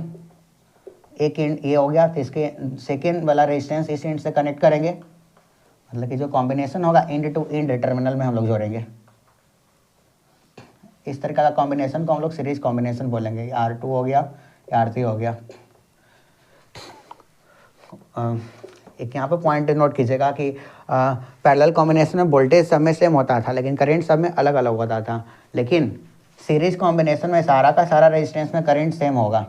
एक इंड ये हो गया, तो इसके सेकेंड वाला रेजिस्टेंस इस इंड से कनेक्ट करेंगे, मतलब कि जो कॉम्बिनेशन होगा इंड टू इंड टर्मिनल में हम लोग जोड़ेंगे। इस तरह का कॉम्बिनेशन को हम लोग सीरीज कॉम्बिनेशन बोलेंगे। R2 हो गया, R3 हो गया। एक यहाँ पे पॉइंट नोट कीजिएगा कि पैरेलल कॉम्बिनेशन में वोल्टेज सब में सेम होता था लेकिन करंट सब में अलग अलग होता था, लेकिन सीरीज कॉम्बिनेशन में सारा का सारा रेजिस्टेंस में करंट सेम होगा।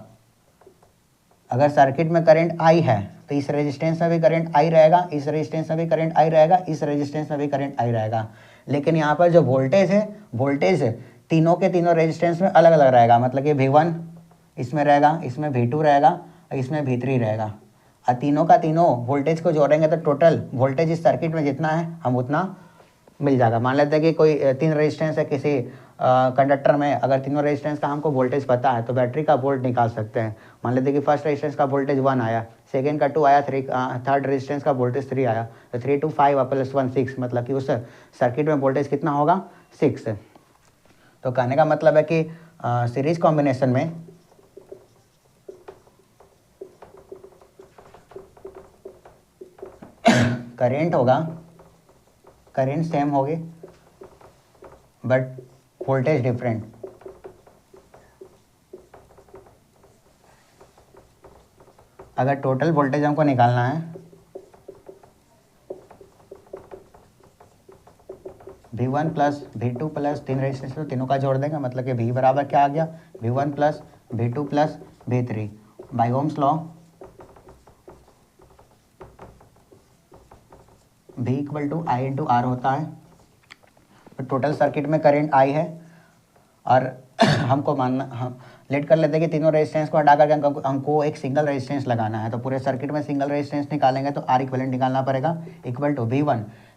अगर सर्किट में करंट आई है तो इस रेजिस्टेंस में भी करंट आई रहेगा, इस रेजिस्टेंस में भी करंट आई रहेगा, इस रेजिस्टेंस में भी करंट आई रहेगा। लेकिन यहाँ पर जो वोल्टेज है, वोल्टेज तीनों के तीनों रेजिस्टेंस में अलग अलग रहेगा, मतलब कि V1 इसमें रहेगा, इसमें V2 रहेगा और इसमें V3 रहेगा। और तीनों का तीनों वोल्टेज को जोड़ेंगे तो टोटल वोल्टेज इस सर्किट में जितना है हम उतना मिल जाएगा। मान लेते हैं कि कोई 3 रेजिस्टेंस है किसी कंडक्टर में, अगर तीनों रेजिस्टेंस का हमको वोल्टेज पता है तो बैटरी का वोल्ट निकाल सकते हैं। मान लेते हैं कि फर्स्ट रेजिस्टेंस का वोल्टेज 1 आया, सेकेंड का 2 आया, थर्ड रेजिस्टेंस का वोल्टेज 3 आया, तो 3 to 5 प्लस 1 6, मतलब कि उस सर्किट में वोल्टेज कितना होगा, 6। तो कहने का मतलब है कि सीरीज कॉम्बिनेशन में करेंट होगा, करेंट सेम होगी, बट वोल्टेज डिफरेंट। अगर टोटल वोल्टेज हमको निकालना है V1 plus V2 plus 3 resistance, तो तीनों का जोड़ देंगे, मतलब कि V बराबर क्या आ गया, V1 plus V2 plus V3 by Ohm's law V equal to I into R होता है। तो टोटल सर्किट में करंट I है और हमको मानना, हम लेट कर लेते हैं कि तीनों रेजिस्टेंस को हटा करके हमको एक सिंगल रेजिस्टेंस लगाना है। तो पूरे सर्किट में सिंगल रेजिस्टेंस निकालेंगे तो R इक्वलेंट निकालना पड़ेगा, इक्वल टू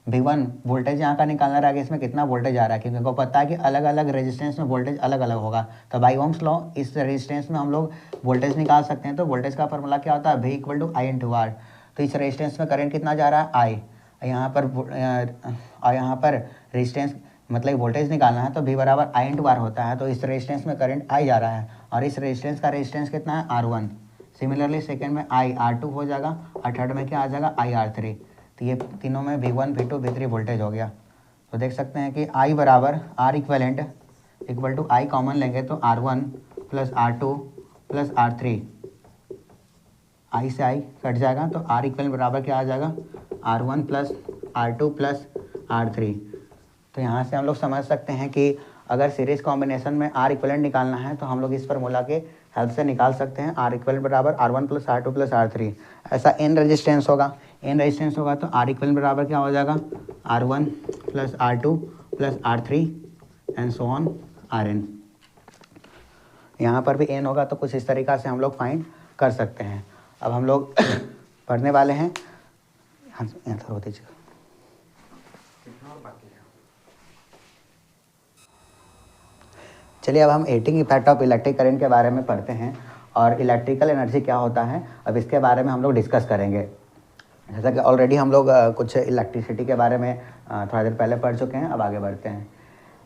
V1 वोल्टेज यहाँ का निकालना रहेगा, इसमें कितना वोल्टेज आ रहा है, क्योंकि हमको पता है कि अलग अलग रेजिस्टेंस में वोल्टेज अलग अलग होगा। तो बाय ओम्स लॉ इस रेजिस्टेंस में हम लोग वोल्टेज निकाल सकते हैं। तो वोल्टेज का फॉर्मूला क्या होता है, V equal to I into R। तो इस रेजिस्टेंस में करंट कितना जा रहा है, I, यहाँ पर रेजिस्टेंस मतलब वोल्टेज निकालना है तो V बराबर I इंटू R होता है। तो इस रेजिस्टेंस में करंट I जा रहा है और इस रेजिस्टेंस का रेजिस्टेंस कितना है, R1। सिमिलरली सेकंड में I R2 हो जाएगा और थर्ड में क्या आ जाएगा, I R3। तो ये तीनों में V1 V2 V3 वोल्टेज हो गया। तो देख सकते हैं कि I बराबर R equivalent equal to I common लेंगे तो R1 plus R2 plus R3, I से I कट जाएगा तो R इक्वलेंट बराबर क्या आ जाएगा, R1 plus R2 plus R3। तो यहाँ से हम लोग समझ सकते हैं कि अगर सीरीज कॉम्बिनेशन में R इक्वलेंट निकालना है तो हम लोग इस फार्मूला के हेल्प से निकाल सकते हैं। R इक्वलेंट बराबर R1 plus R2 plus R3। ऐसा n रेजिस्टेंस होगा तो R इक्वलेंट बराबर क्या हो जाएगा, R1 plus R2 plus R3 and so on Rn। यहाँ पर भी n होगा तो कुछ इस तरीक़ा से हम लोग फाइंड कर सकते हैं। अब हम लोग पढ़ने वाले हैं, आंसर होते चलिए। चलिए अब हम heating effect of electric current के बारे में पढ़ते हैं और इलेक्ट्रिकल एनर्जी क्या होता है, अब इसके बारे में हम लोग डिस्कस करेंगे। जैसा कि ऑलरेडी हम लोग कुछ इलेक्ट्रिसिटी के बारे में थोड़ा देर पहले पढ़ चुके हैं, अब आगे बढ़ते हैं।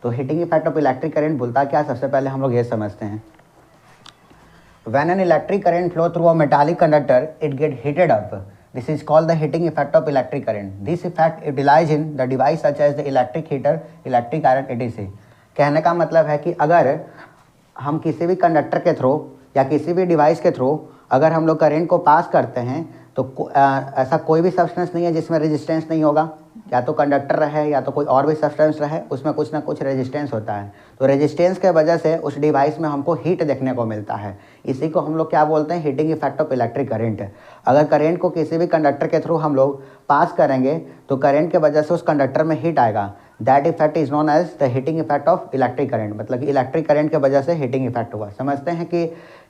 तो heating effect of electric current बोलता क्या, सबसे पहले हम लोग ये समझते हैं। When an electric current flow through a metallic conductor, it get heated up. This is called the heating effect of electric current. This effect utilize in the device such as the electric heater, electric iron etc. कहने का मतलब है कि अगर हम किसी भी कंडक्टर के थ्रू या किसी भी डिवाइस के थ्रू अगर हम लोग करंट को पास करते हैं तो ऐसा कोई भी सब्सटेंस नहीं है जिसमें रेजिस्टेंस नहीं होगा, या तो कंडक्टर रहे या तो कोई और भी सब्सटेंस रहे, उसमें कुछ ना कुछ रेजिस्टेंस होता है। तो रेजिस्टेंस के वजह से उस डिवाइस में हमको हीट देखने को मिलता है। इसी को हम लोग क्या बोलते हैं, heating effect of electric current. अगर करंट को किसी भी कंडक्टर के थ्रू हम लोग पास करेंगे तो करंट के वजह से उस कंडक्टर में हीट आएगा। That effect is known as the heating effect of electric current. मतलब कि इलेक्ट्रिक करंट के वजह से हीटिंग इफेक्ट हुआ। समझते हैं कि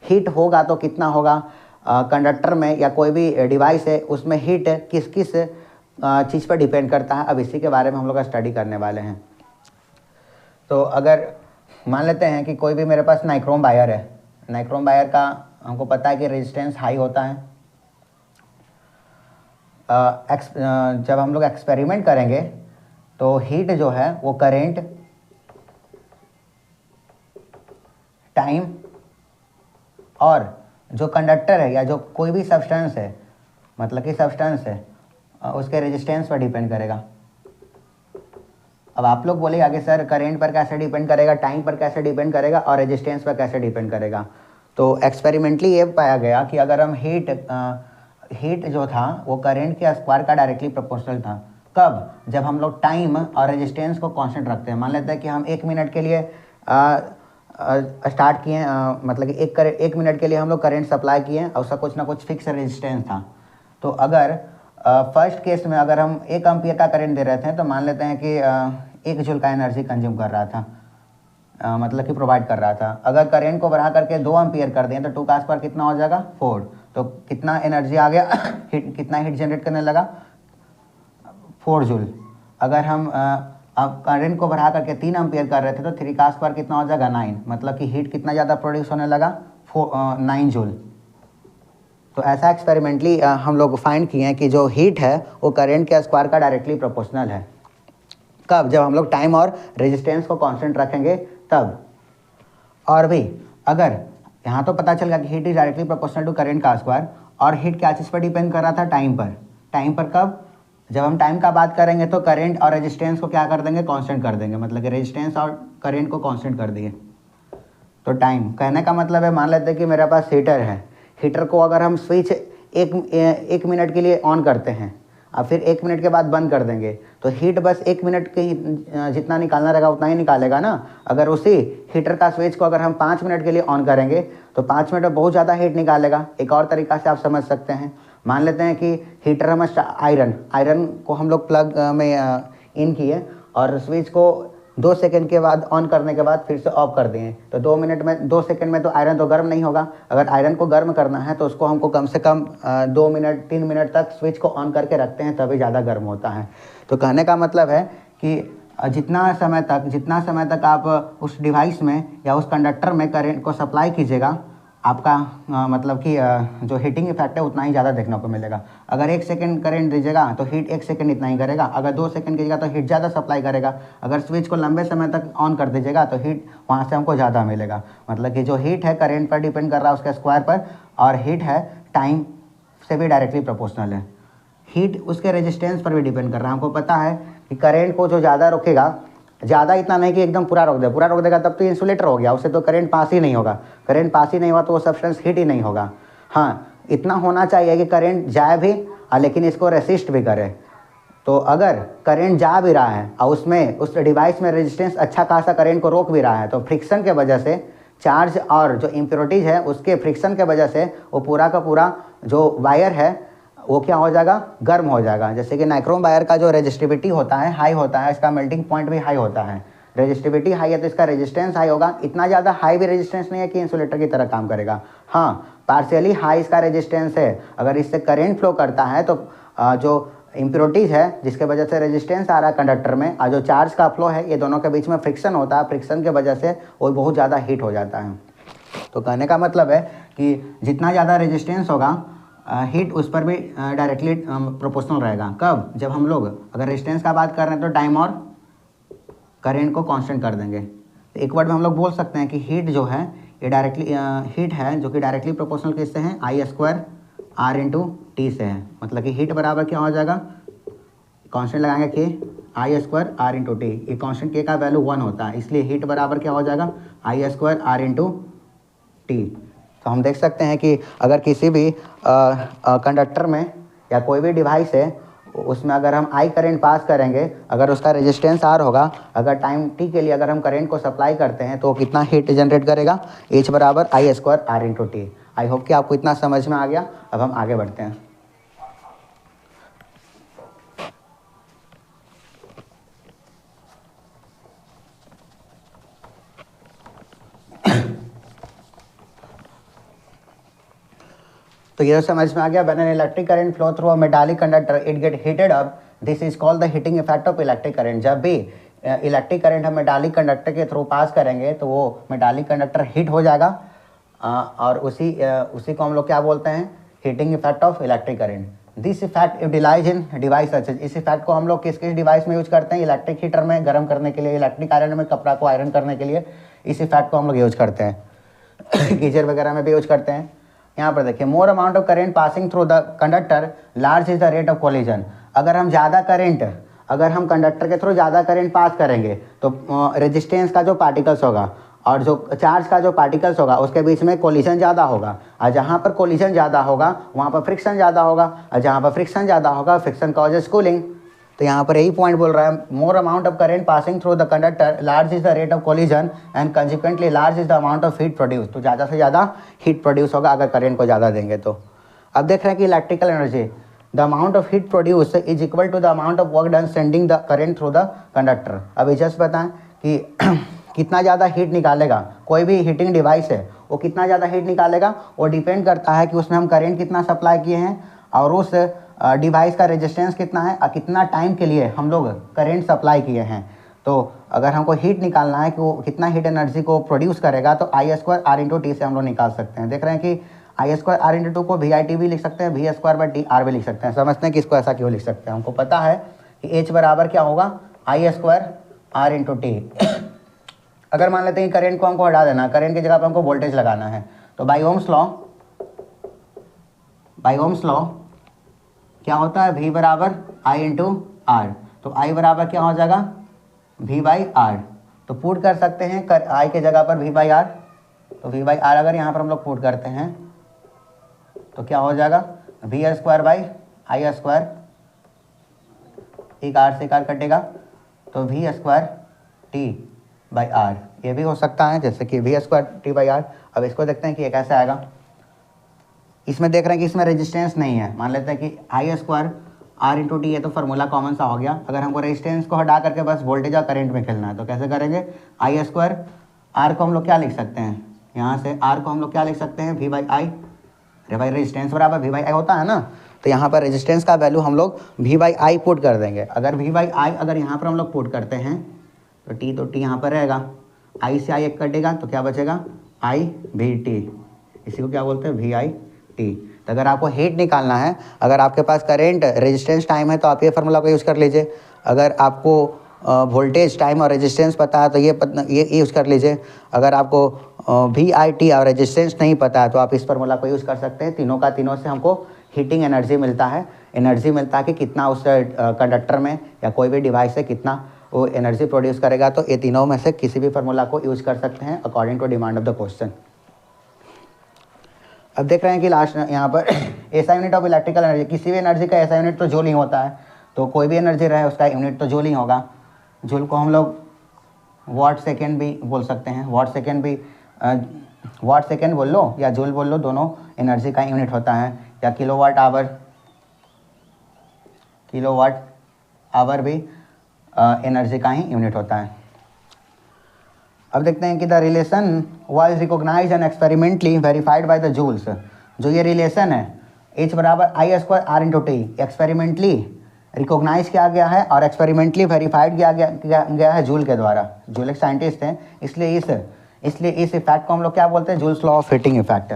हीट होगा तो कितना होगा, कंडक्टर में या कोई भी डिवाइस है उसमें हीट किस किस चीज़ पर डिपेंड करता है। अब इसी के बारे में हम लोग स्टडी करने वाले हैं। तो अगर मान लेते हैं कि कोई भी मेरे पास नाइक्रोम वायर है, नाइक्रोम वायर का हमको पता है कि रेजिस्टेंस हाई होता है। जब हम लोग एक्सपेरिमेंट करेंगे तो हीट जो है वो करंट, टाइम और जो कंडक्टर है या जो कोई भी सब्सटेंस है, मतलब कि सब्सटेंस है, उसके रेजिस्टेंस पर डिपेंड करेगा। अब आप लोग बोलेगा कि सर करंट पर कैसे डिपेंड करेगा, टाइम पर कैसे डिपेंड करेगा और रेजिस्टेंस पर कैसे डिपेंड करेगा। तो एक्सपेरिमेंटली ये पाया गया कि अगर हम हीट जो था वो करंट के स्क्वायर का डायरेक्टली प्रोपोर्शनल था। कब, जब हम लोग टाइम और रेजिस्टेंस को कांस्टेंट रखते हैं। मान लेते हैं कि हम 1 मिनट के लिए स्टार्ट किए, मतलब कि 1 मिनट के लिए हम लोग करंट सप्लाई किए और उसका कुछ ना कुछ फिक्स रेजिस्टेंस था। तो अगर फर्स्ट केस में अगर हम 1 एम्पियर का करंट दे रहे थे तो मान लेते हैं कि 1 जूल का एनर्जी कंज्यूम कर रहा था, मतलब कि प्रोवाइड कर रहा था। अगर करंट को बढ़ा करके 2 एम्पियर कर दें तो 2 का स्क्वायर कितना हो जाएगा, 4। तो कितना एनर्जी आ गया कितना हीट जनरेट करने लगा, 4 जूल। अगर हम अब करंट को बढ़ा करके 3 एम्पियर कर रहे थे तो 3 का स्क्वायर कितना हो जाएगा, 9। मतलब कि हीट कितना ज़्यादा प्रोड्यूस होने लगा, 9 जूल। तो ऐसा एक्सपेरिमेंटली हम लोग फाइंड किए हैं कि जो हीट है वो करंट के स्क्वायर का डायरेक्टली प्रोपोर्शनल है। कब, जब हम लोग टाइम और रेजिस्टेंस को कांस्टेंट रखेंगे तब। और भी अगर यहाँ तो पता चल गया कि heat is directly proportional to current का स्क्वायर, और हीट क्या चीज़ पर डिपेंड कर रहा था, टाइम पर। टाइम पर कब, जब हम टाइम का बात करेंगे तो करंट और रेजिस्टेंस को क्या कर देंगे, कांस्टेंट कर देंगे, मतलब कि रेजिस्टेंस और करंट को कांस्टेंट कर दिए। तो टाइम कहने का मतलब है, मान लेते हैं कि मेरे पास हीटर है, हीटर को अगर हम स्विच एक मिनट के लिए ऑन करते हैं और फिर 1 मिनट के बाद बंद कर देंगे, तो हीट बस 1 मिनट के जितना निकालना रहेगा उतना ही निकालेगा ना। अगर उसी हीटर का स्विच को अगर हम 5 मिनट के लिए ऑन करेंगे तो 5 मिनट में बहुत ज़्यादा हीट निकालेगा। एक और तरीका से आप समझ सकते हैं, मान लेते हैं कि हीटर हम आयरन को हम लोग प्लग में इन किए और स्विच को 2 सेकंड के बाद ऑन करने के बाद फिर से ऑफ कर दिए, तो 2 सेकंड में तो आयरन तो गर्म नहीं होगा। अगर आयरन को गर्म करना है तो उसको हमको कम से कम 2 मिनट 3 मिनट तक स्विच को ऑन करके रखते हैं, तभी ज़्यादा गर्म होता है। तो कहने का मतलब है कि जितना समय तक आप उस डिवाइस में या उस कंडक्टर में करंट को सप्लाई कीजिएगा, आपका मतलब कि जो हीटिंग इफेक्ट है उतना ही ज़्यादा देखने को मिलेगा। अगर 1 सेकंड करंट दीजिएगा तो हीट 1 सेकंड इतना ही करेगा, अगर 2 सेकंड कीजिएगा तो हीट ज़्यादा सप्लाई करेगा, अगर स्विच को लंबे समय तक ऑन कर दीजिएगा तो हीट वहाँ से हमको ज़्यादा मिलेगा। मतलब कि जो हीट है करंट पर डिपेंड कर रहा है उसके स्क्वायर पर, और हीट है टाइम से भी डायरेक्टली प्रोपोर्शनल है। हीट उसके रेजिस्टेंस पर भी डिपेंड कर रहा है। हमको पता है कि करंट को जो ज़्यादा रोकेगा, ज़्यादा इतना नहीं कि एकदम पूरा रोक देगा तब तो इंसुलेटर हो गया, उससे तो करंट पास ही नहीं होगा। करंट पास ही नहीं हुआ तो वो सब्सटेंस हीट ही नहीं होगा। हाँ, इतना होना चाहिए कि करंट जाए भी लेकिन इसको रेसिस्ट भी करे। तो अगर करंट जा भी रहा है और उसमें उस डिवाइस में रेजिस्टेंस अच्छा खासा करंट को रोक भी रहा है, तो फ्रिक्शन के वजह से चार्ज और जो इम्प्योरिटीज़ है उसके फ्रिक्शन के वजह से वो पूरा का पूरा जो वायर है वो क्या हो जाएगा, गर्म हो जाएगा। जैसे कि नाइक्रोम वायर का जो रेजिस्टिविटी होता है हाई होता है, इसका मेल्टिंग पॉइंट भी हाई होता है। रेजिस्टिविटी हाई है तो इसका रेजिस्टेंस हाई होगा। इतना ज़्यादा हाई भी रेजिस्टेंस नहीं है कि इंसुलेटर की तरह काम करेगा। हाँ, पार्शियली हाई इसका रेजिस्टेंस है। अगर इससे करंट फ्लो करता है तो जो इम्प्योरिटीज़ है जिसके वजह से रेजिस्टेंस आ रहा है कंडक्टर में और जो चार्ज का फ्लो है, ये दोनों के बीच में फ्रिक्शन होता है। फ्रिक्शन के वजह से वो बहुत ज़्यादा हीट हो जाता है। तो कहने का मतलब है कि जितना ज़्यादा रेजिस्टेंस होगा हीट उस पर भी डायरेक्टली प्रोपोर्शनल रहेगा। कब? जब हम लोग अगर रेजिस्टेंस का बात कर रहे हैं तो टाइम और करंट को कांस्टेंट कर देंगे। तो एक वर्ड में हम लोग बोल सकते हैं कि हीट जो है ये डायरेक्टली हीट है जो कि डायरेक्टली प्रोपोर्शनल किससे है, I² R/T से है। मतलब कि हीट बराबर क्या हो जाएगा, कांस्टेंट लगाएंगे कि I² R/T। ये कांस्टेंट के का वैल्यू 1 होता है, इसलिए हीट बराबर क्या हो जाएगा, I² R/T। तो हम देख सकते हैं कि अगर किसी भी कंडक्टर में या कोई भी डिवाइस है उसमें अगर हम I करंट पास करेंगे, अगर उसका रेजिस्टेंस R होगा, अगर टाइम T के लिए अगर हम करंट को सप्लाई करते हैं तो कितना हीट जनरेट करेगा, H बराबर I² R/T। आई होप कि आपको इतना समझ में आ गया। अब हम आगे बढ़ते हैं। तो ये समझ में आ गया, when an electric current flow through a metallic conductor it get heated up, this is called the heating effect of electric current. जब भी इलेक्ट्रिक करंट हम मेटालिक कंडक्टर के थ्रू पास करेंगे तो वो मेटालिक कंडक्टर हीट हो जाएगा और उसी को हम लोग क्या बोलते हैं, heating effect of electric current. This effect utilize in device such as, इस इफेक्ट को हम लोग किस किस डिवाइस में यूज करते हैं, इलेक्ट्रिक हीटर में गर्म करने के लिए, इलेक्ट्रिक आयरन में कपड़ा को आयरन करने के लिए इस इफेक्ट को हम लोग यूज करते हैं। गीजर वगैरह में भी यूज करते हैं। यहाँ पर देखिए, more amount of current passing through the conductor large is the rate of collision. अगर हम ज़्यादा करेंट, अगर हम कंडक्टर के थ्रू ज़्यादा करेंट पास करेंगे तो रेजिस्टेंस का जो पार्टिकल्स होगा और जो चार्ज का जो पार्टिकल्स होगा उसके बीच में कोलिजन ज़्यादा होगा, और जहाँ पर कोलिजन ज़्यादा होगा वहाँ पर फ्रिक्शन ज़्यादा होगा, और जहाँ पर फ्रिक्शन ज़्यादा होगा फ्रिक्शन कॉजेस कूलिंग। तो यहाँ पर यही पॉइंट बोल रहा है, more amount of current passing through the conductor large is the rate of collision and consequently large is the amount of heat produce. तो ज़्यादा से ज़्यादा हीट प्रोड्यूस होगा अगर करेंट को ज़्यादा देंगे तो। अब देख रहे हैं कि electrical energy, the amount of heat produce is equal to the amount of work done sending the current through the conductor. अभी जस्ट बताएं कि कितना ज़्यादा हीट निकालेगा कोई भी हीटिंग डिवाइस है, वो कितना ज़्यादा हीट निकालेगा वो डिपेंड करता है कि उसमें हम करेंट कितना सप्लाई किए हैं और उस डिवाइस का रेजिस्टेंस कितना है और कितना टाइम के लिए हम लोग करेंट सप्लाई किए हैं। तो अगर हमको हीट निकालना है कि वो कितना हीट एनर्जी को प्रोड्यूस करेगा तो I² R/T से हम लोग निकाल सकते हैं। देख रहे हैं कि I² R/2 को VIT भी लिख सकते हैं, V² R भी लिख सकते हैं। समझते हैं कि इसको ऐसा क्यों लिख सकते हैं। हमको पता है कि H बराबर क्या होगा, I² R/T। अगर मान लेते हैं कि करंट को हमको हटा देना, करंट की जगह पर हमको वोल्टेज लगाना है, तो बाय ओम्स लॉ क्या होता है, V बराबर I इंटू आर। तो I बराबर क्या हो जाएगा, V बाई आर। तो पुट कर सकते हैं I के जगह पर V बाई आर। तो V बाई आर अगर यहाँ पर हम लोग पुट करते हैं तो क्या हो जाएगा, V square by I square, एक आर से कार कटेगा तो V square T by R. ये भी हो सकता है जैसे कि V square T by R. अब इसको देखते हैं कि ये कैसे आएगा। इसमें देख रहे हैं कि इसमें रेजिस्टेंस नहीं है, मान लेते हैं कि I square R into T, ये तो फार्मूला कॉमन सा हो गया। अगर हमको रेजिस्टेंस को हटा करके बस वोल्टेज और करंट में खेलना है तो कैसे करेंगे, I स्क्वायर आर को हम लोग क्या लिख सकते हैं, यहाँ से आर को हम लोग क्या लिख सकते हैं, V बाई आई। अरे भाई रेजिस्टेंस बराबर V बाई आई होता है ना, तो यहाँ पर रेजिस्टेंस का वैल्यू हम लोग V बाई आई पुट कर देंगे। अगर V बाई आई अगर यहाँ पर हम लोग पुट करते हैं तो टी यहाँ पर रहेगा, I से I एक कटेगा तो क्या बचेगा, I V T, इसी को क्या बोलते हैं, V I T। तो अगर आपको हीट निकालना है, अगर आपके पास करंट रेजिस्टेंस टाइम है तो आप ये फार्मूला को यूज़ कर लीजिए। अगर आपको वोल्टेज टाइम और रेजिस्टेंस पता है तो ये यूज़ कर लीजिए। अगर आपको वी आई टी और रेजिस्टेंस नहीं पता है तो आप इस फार्मूला को यूज़ कर सकते हैं। तीनों का तीनों से हमको हीटिंग एनर्जी मिलता है। कि कितना उस कंडक्टर में या कोई भी डिवाइस से कितना वो एनर्जी प्रोड्यूस करेगा। तो ये तीनों में से किसी भी फार्मूला को यूज़ कर सकते हैं according to demand of the question. अब देख रहे हैं कि लास्ट यहाँ पर ऐसा यूनिट ऑफ इलेक्ट्रिकल एनर्जी, किसी भी एनर्जी का ऐसा यूनिट तो जूल ही होता है। तो कोई भी एनर्जी रहे उसका यूनिट तो जूल ही होगा। जूल को हम लोग वाट सेकेंड भी बोल सकते हैं, वाट सेकेंड बोल लो या जूल बोल लो, दोनों एनर्जी का यूनिट होता है। या किलोवाट आवर भी एनर्जी का ही यूनिट होता है। अब देखते हैं कि the relation was recognised and experimentally verified by the Joules. जो ये रिलेशन है H बराबर I square R into T, experimentally recognise किया गया है और एक्सपेरिमेंटली वेरीफाइड किया गया है जूल के द्वारा। जूल एक साइंटिस्ट हैं, इसलिए इस इफेक्ट को हम लोग क्या बोलते हैं, joules law of heating effect.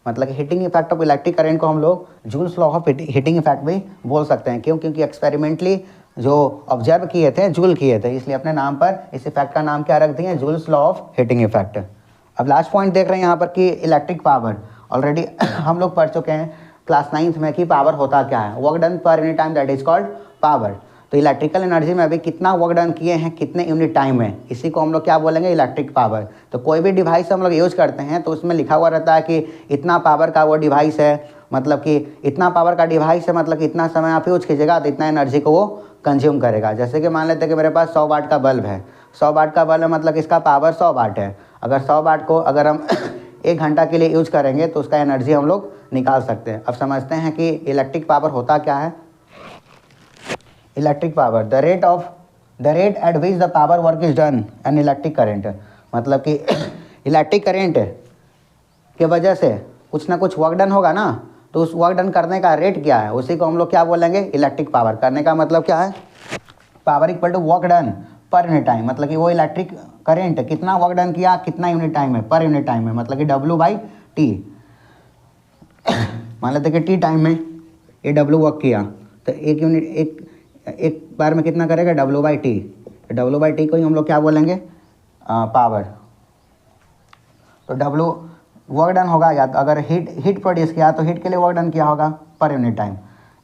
मतलब कि heating effect of electric current को हम लोग joules law of heating effect भी बोल सकते हैं। क्यों, क्योंकि एक्सपेरिमेंटली जो ऑब्जर्व किए थे जूल किए थे, इसलिए अपने नाम पर इस इफेक्ट का नाम क्या रख दिए, joules law of heating effect. अब लास्ट पॉइंट देख रहे हैं यहाँ पर कि इलेक्ट्रिक पावर ऑलरेडी हम लोग पढ़ चुके हैं क्लास 9th में कि पावर होता क्या है, work done per unit time, that is called power. तो इलेक्ट्रिकल एनर्जी में अभी कितना वर्क डन किए हैं कितने यूनिट टाइम में, इसी को हम लोग क्या बोलेंगे, इलेक्ट्रिक पावर। तो कोई भी डिवाइस हम लोग यूज़ करते हैं तो उसमें लिखा हुआ रहता है कि इतना पावर का वो डिवाइस है, मतलब कि इतना पावर का डिवाइस है, मतलब कि इतना समय आप यूज कीजिएगा तो इतना एनर्जी को वो कंज्यूम करेगा। जैसे कि मान लेते हैं कि मेरे पास 100 वाट का बल्ब है, 100 वाट का बल्ब है मतलब इसका पावर 100 वाट है। अगर 100 वाट को अगर हम 1 घंटा के लिए यूज करेंगे तो उसका एनर्जी हम लोग निकाल सकते हैं। अब समझते हैं कि इलेक्ट्रिक पावर होता क्या है। Electric power the rate at which the power work is done an electric current, मतलब कि इलेक्ट्रिक करेंट के वजह से कुछ ना कुछ वर्क डन होगा ना, तो उस वर्क डन करने का रेट क्या है, उसी को हम लोग क्या बोलेंगे, इलेक्ट्रिक पावर। करने का मतलब क्या है, power equal to work done per unit time, मतलब कि वो इलेक्ट्रिक करेंट कितना वर्क डन किया, कितना यूनिट टाइम है, पर यूनिट टाइम में, मतलब कि W बाई टी। मान लेते कि टी टाइम में ये W वर्क किया तो एक बार में कितना करेगा, W by T. W by T को ही हम लोग क्या बोलेंगे, पावर। तो W वर्क डन होगा, या तो अगर हीट प्रोड्यूस किया तो हीट के लिए वर्क डन किया होगा पर यूनिट टाइम।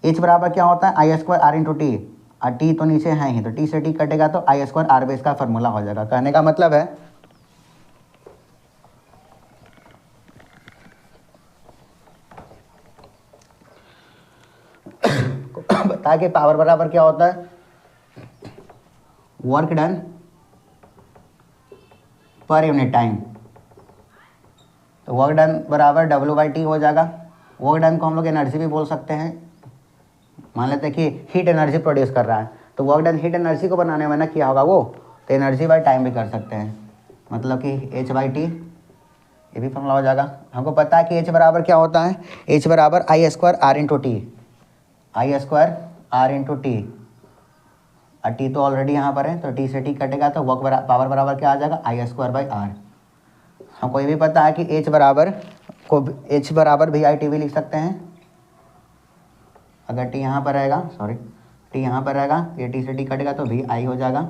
H बराबर क्या होता है, आई स्क्वायर आर इंटू टी, और टी तो नीचे है ही तो टी से टी कटेगा तो आई स्क्वायर आर बेस का फॉर्मूला हो जाएगा। कहने का मतलब है बता कि पावर बराबर क्या होता है, work done per unit time. तो वर्क डन बराबर W बाई टी हो जाएगा। वर्क डन को हम लोग एनर्जी भी बोल सकते हैं। मान लेते हैं कि हीट एनर्जी प्रोड्यूस कर रहा है तो वर्क डन हीट एनर्जी को बनाने में ना किया होगा वो, तो एनर्जी बाई टाइम भी कर सकते हैं, मतलब कि H बाई टी, ये भी फॉर्मूला हो जाएगा। हमको पता है कि H बराबर क्या होता है, H बराबर I square R into T, I square R into T, और टी तो ऑलरेडी यहाँ पर है तो टी से टी कटेगा तो वर्क पावर बराबर क्या आ जाएगा, आई स्क्वायर बाई आर। हमको ये भी पता है कि H बराबर भी आई टी भी लिख सकते हैं। अगर टी यहाँ पर रहेगा, टी यहाँ पर रहेगा, ये टी से टी कटेगा तो भी आई हो जाएगा।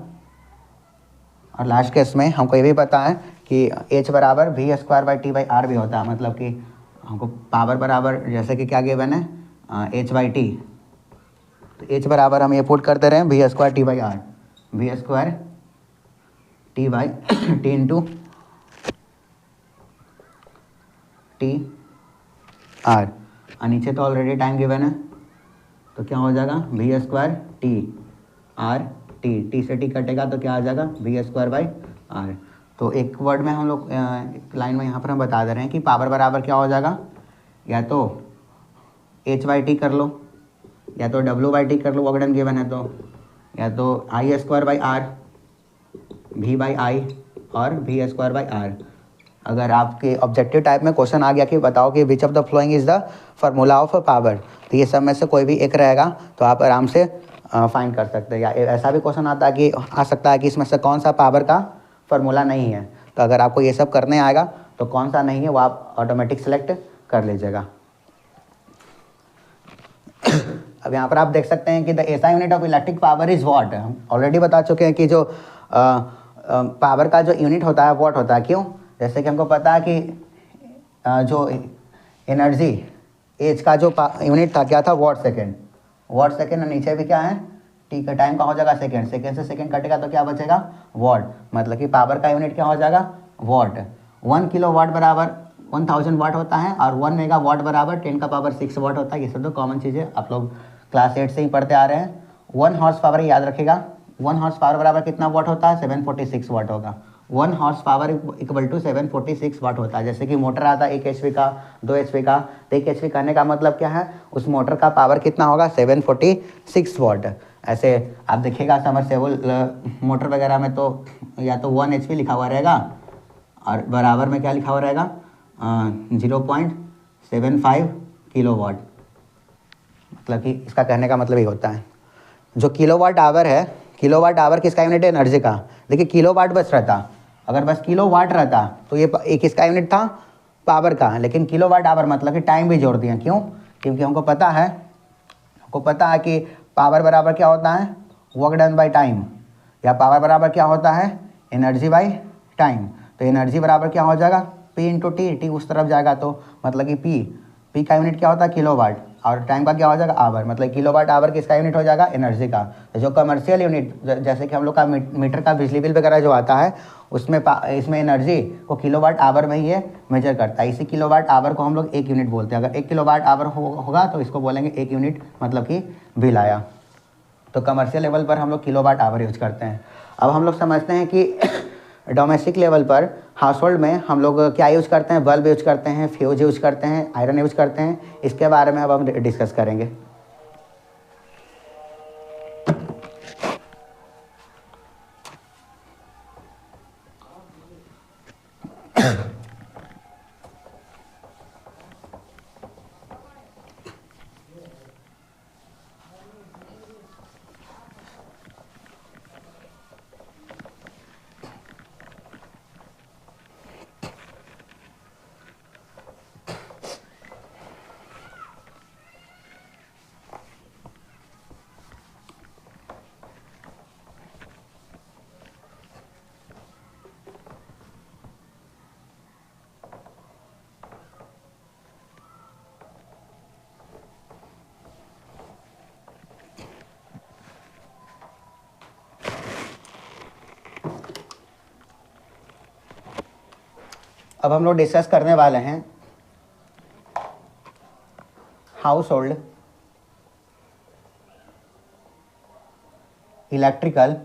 और लास्ट केस में हमको ये भी पता है कि H बराबर V square by T by R भी होता है, मतलब कि हमको पावर बराबर जैसे कि क्या गिवन है, H बाई टी, तो एच बराबर हम ये पुट करते रहे V square T by R, V square T by T into T R, और नीचे तो ऑलरेडी टाइम गिवन है, तो क्या हो जाएगा V square T R T, T से टी कटेगा तो क्या आ जाएगा वी स्क्वायर बाई आर। तो एक वर्ड में हम लोग एक लाइन में यहाँ पर हम बता दे रहे हैं कि पावर बराबर क्या हो जाएगा, या तो एच बाई टी कर लो, या तो डब्ल्यू बाई टी कर लो अगर गिवन है तो, या तो I square by R, V by I और वी स्क्वायर बाई आर। अगर आपके ऑब्जेक्टिव टाइप में क्वेश्चन आ गया कि बताओ कि which of the following is the formula of power, तो ये सब में से कोई भी एक रहेगा तो आप आराम से फाइंड कर सकते हैं। या ऐसा भी क्वेश्चन आता है कि आ सकता है कि इसमें से कौन सा पावर का फार्मूला नहीं है, तो अगर आपको ये सब करने आएगा तो कौन सा नहीं है वो आप ऑटोमेटिक सेलेक्ट कर लीजिएगा। अब यहाँ पर आप देख सकते हैं कि the SI unit of electric power is what. हम ऑलरेडी बता चुके हैं कि जो पावर का जो यूनिट होता है वॉट होता है। क्यों? जैसे कि हमको पता है कि जो एनर्जी एज का जो यूनिट था क्या था वॉट सेकेंड, वॉट सेकेंड, और नीचे भी क्या है टी का टाइम का हो जाएगा सेकेंड, सेकेंड से सेकेंड कटेगा तो क्या बचेगा वॉट, मतलब कि पावर का यूनिट क्या हो जाएगा वॉट। 1 किलो वाट बराबर 1000 वाट होता है और 1 मेगा वाट बराबर 10 का पावर 6 वाट होता है। ये सब तो कॉमन चीज़ें आप लोग क्लास 8 से ही पढ़ते आ रहे हैं। 1 हॉर्स पावर याद रखिएगा, 1 हॉर्स पावर बराबर कितना वाट होता है 746 वाट होगा। 1 हॉर्स पावर इक्वल टू 746 वाट होता है। जैसे कि मोटर आता है 1 HP का 2 HP का, तो 1 HP करने का मतलब क्या है उस मोटर का पावर कितना होगा 746 वाट। ऐसे आप देखिएगा समरसेबल मोटर वगैरह में तो या तो 1 HP लिखा हुआ रहेगा और बराबर में क्या लिखा हुआ रहेगा 0.75 किलोवाट, मतलब कि इसका कहने का मतलब ये होता है। जो किलोवाट आवर है, किलोवाट आवर किसका यूनिट है एनर्जी का। देखिए किलोवाट बस रहता, अगर बस किलोवाट रहता तो ये एक किसका यूनिट था पावर का, लेकिन किलोवाट आवर मतलब कि टाइम भी जोड़ दिया। क्यों? क्योंकि हमको पता है कि पावर बराबर क्या होता है वर्क डन बाई टाइम, या पावर बराबर क्या होता है एनर्जी बाई टाइम। तो एनर्जी बराबर क्या हो जाएगा पी इंटू टी, टी उस तरफ जाएगा तो मतलब कि पी का यूनिट क्या होता है किलोवाट और टाइम का क्या हो जाएगा आवर, मतलब किलोवाट आवर किसका यूनिट हो जाएगा एनर्जी का। तो जो कमर्शियल यूनिट जैसे कि हम लोग का मीटर का बिजली बिल वगैरह जो आता है उसमें इसमें एनर्जी को किलोवाट आवर में ही ये मेजर करता है। इसी किलोवाट आवर को हम लोग एक यूनिट बोलते हैं। अगर 1 किलोवाट आवर होगा तो इसको बोलेंगे 1 यूनिट, मतलब कि बिल आया। तो कमर्शियल लेवल पर हम लोग किलोवाट आवर यूज करते हैं। अब हम लोग समझते हैं कि डोमेस्टिक लेवल पर हाउस होल्ड में हम लोग क्या यूज़ करते हैं, बल्ब यूज करते हैं, फ्यूज यूज करते हैं, आयरन यूज करते हैं। इसके बारे में अब हम डिस्कस करेंगे। अब हम लोग डिस्कस करने वाले हैं हाउस होल्ड इलेक्ट्रिकल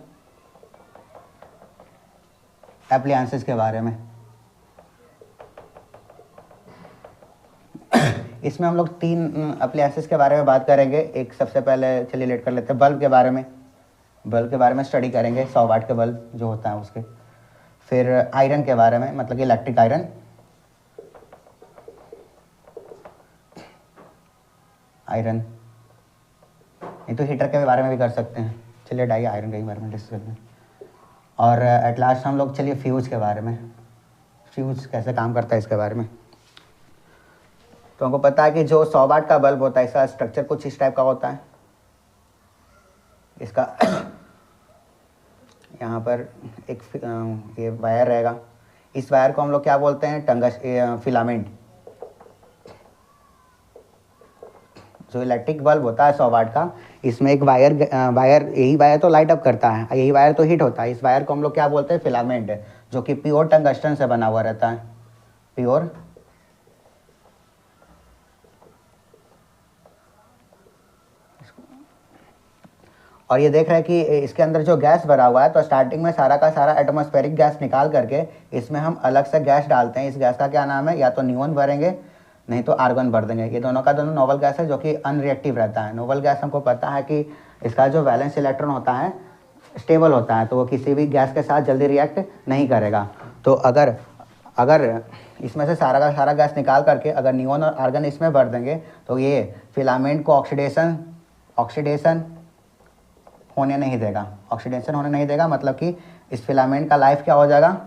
एप्लायंसेस के बारे में। इसमें हम लोग 3 अप्लायंसेस के बारे में बात करेंगे। एक सबसे पहले चलिए लेट कर लेते हैं बल्ब के बारे में। बल्ब के बारे में स्टडी करेंगे, 100 वाट के बल्ब जो होता है उसके। फिर आयरन के बारे में, मतलब कि इलेक्ट्रिक आयरन, नहीं तो हीटर के बारे में भी कर सकते हैं। चलिए डाइए आयरन के बारे में डिस्कस करते हैं। और एट लास्ट हम लोग चलिए फ्यूज के बारे में, फ्यूज कैसे काम करता है इसके बारे में। तो हमको पता है कि जो 100 वाट का बल्ब होता है इसका स्ट्रक्चर कुछ इस टाइप का होता है। इसका यहाँ पर एक ये वायर रहेगा, इस वायर को हम लोग क्या बोलते हैं फिलामेंट। जो इलेक्ट्रिक बल्ब होता है 100 वाट का, इसमें एक वायर यही वायर तो लाइट अप करता है, यही वायर तो हीट होता है। इस वायर को हम लोग क्या बोलते हैं, फिलामेंट, जो कि प्योर टंगस्टन से बना हुआ रहता है, प्योर और ये देख रहे हैं कि इसके अंदर जो गैस भरा हुआ है, तो स्टार्टिंग में सारा का सारा एटमॉस्फेरिक गैस निकाल करके इसमें हम अलग से गैस डालते हैं। इस गैस का क्या नाम है, या तो नियोन भरेंगे नहीं तो आर्गन भर देंगे। ये दोनों का दोनों नोबल गैस है जो कि अनरिएक्टिव रहता है। नोबल गैस हमको पता है कि इसका जो वैलेंस इलेक्ट्रॉन होता है स्टेबल होता है, तो वो किसी भी गैस के साथ जल्दी रिएक्ट नहीं करेगा। तो अगर इसमें से सारा का सारा गैस निकाल करके अगर नियोन और आर्गन इसमें भर देंगे तो ये फिलामेंट को ऑक्सीडेशन होने नहीं देगा। ऑक्सीडेशन होने नहीं देगा मतलब कि इस फिलामेंट का लाइफ क्या हो जाएगा,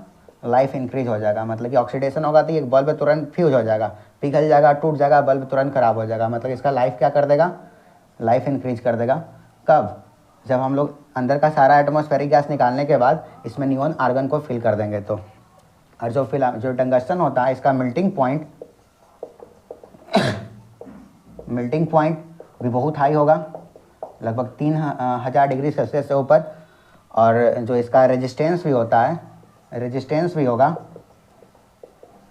लाइफ इंक्रीज हो जाएगा। मतलब कि ऑक्सीडेशन होगा तो ये बल्ब तुरंत फ्यूज हो जाएगा, पिघल जाएगा, टूट जाएगा, बल्ब तुरंत खराब हो जाएगा। मतलब इसका लाइफ क्या कर देगा, लाइफ इंक्रीज कर देगा। कब, जब हम लोग अंदर का सारा एटमॉस्फेरिक गैस निकालने के बाद इसमें नियोन आर्गन को फिल कर देंगे तो। और जो टंगस्टन होता है इसका मेल्टिंग पॉइंट भी बहुत हाई होगा, लगभग 3000 डिग्री सेल्सियस से ऊपर। और जो इसका रेजिस्टेंस भी होगा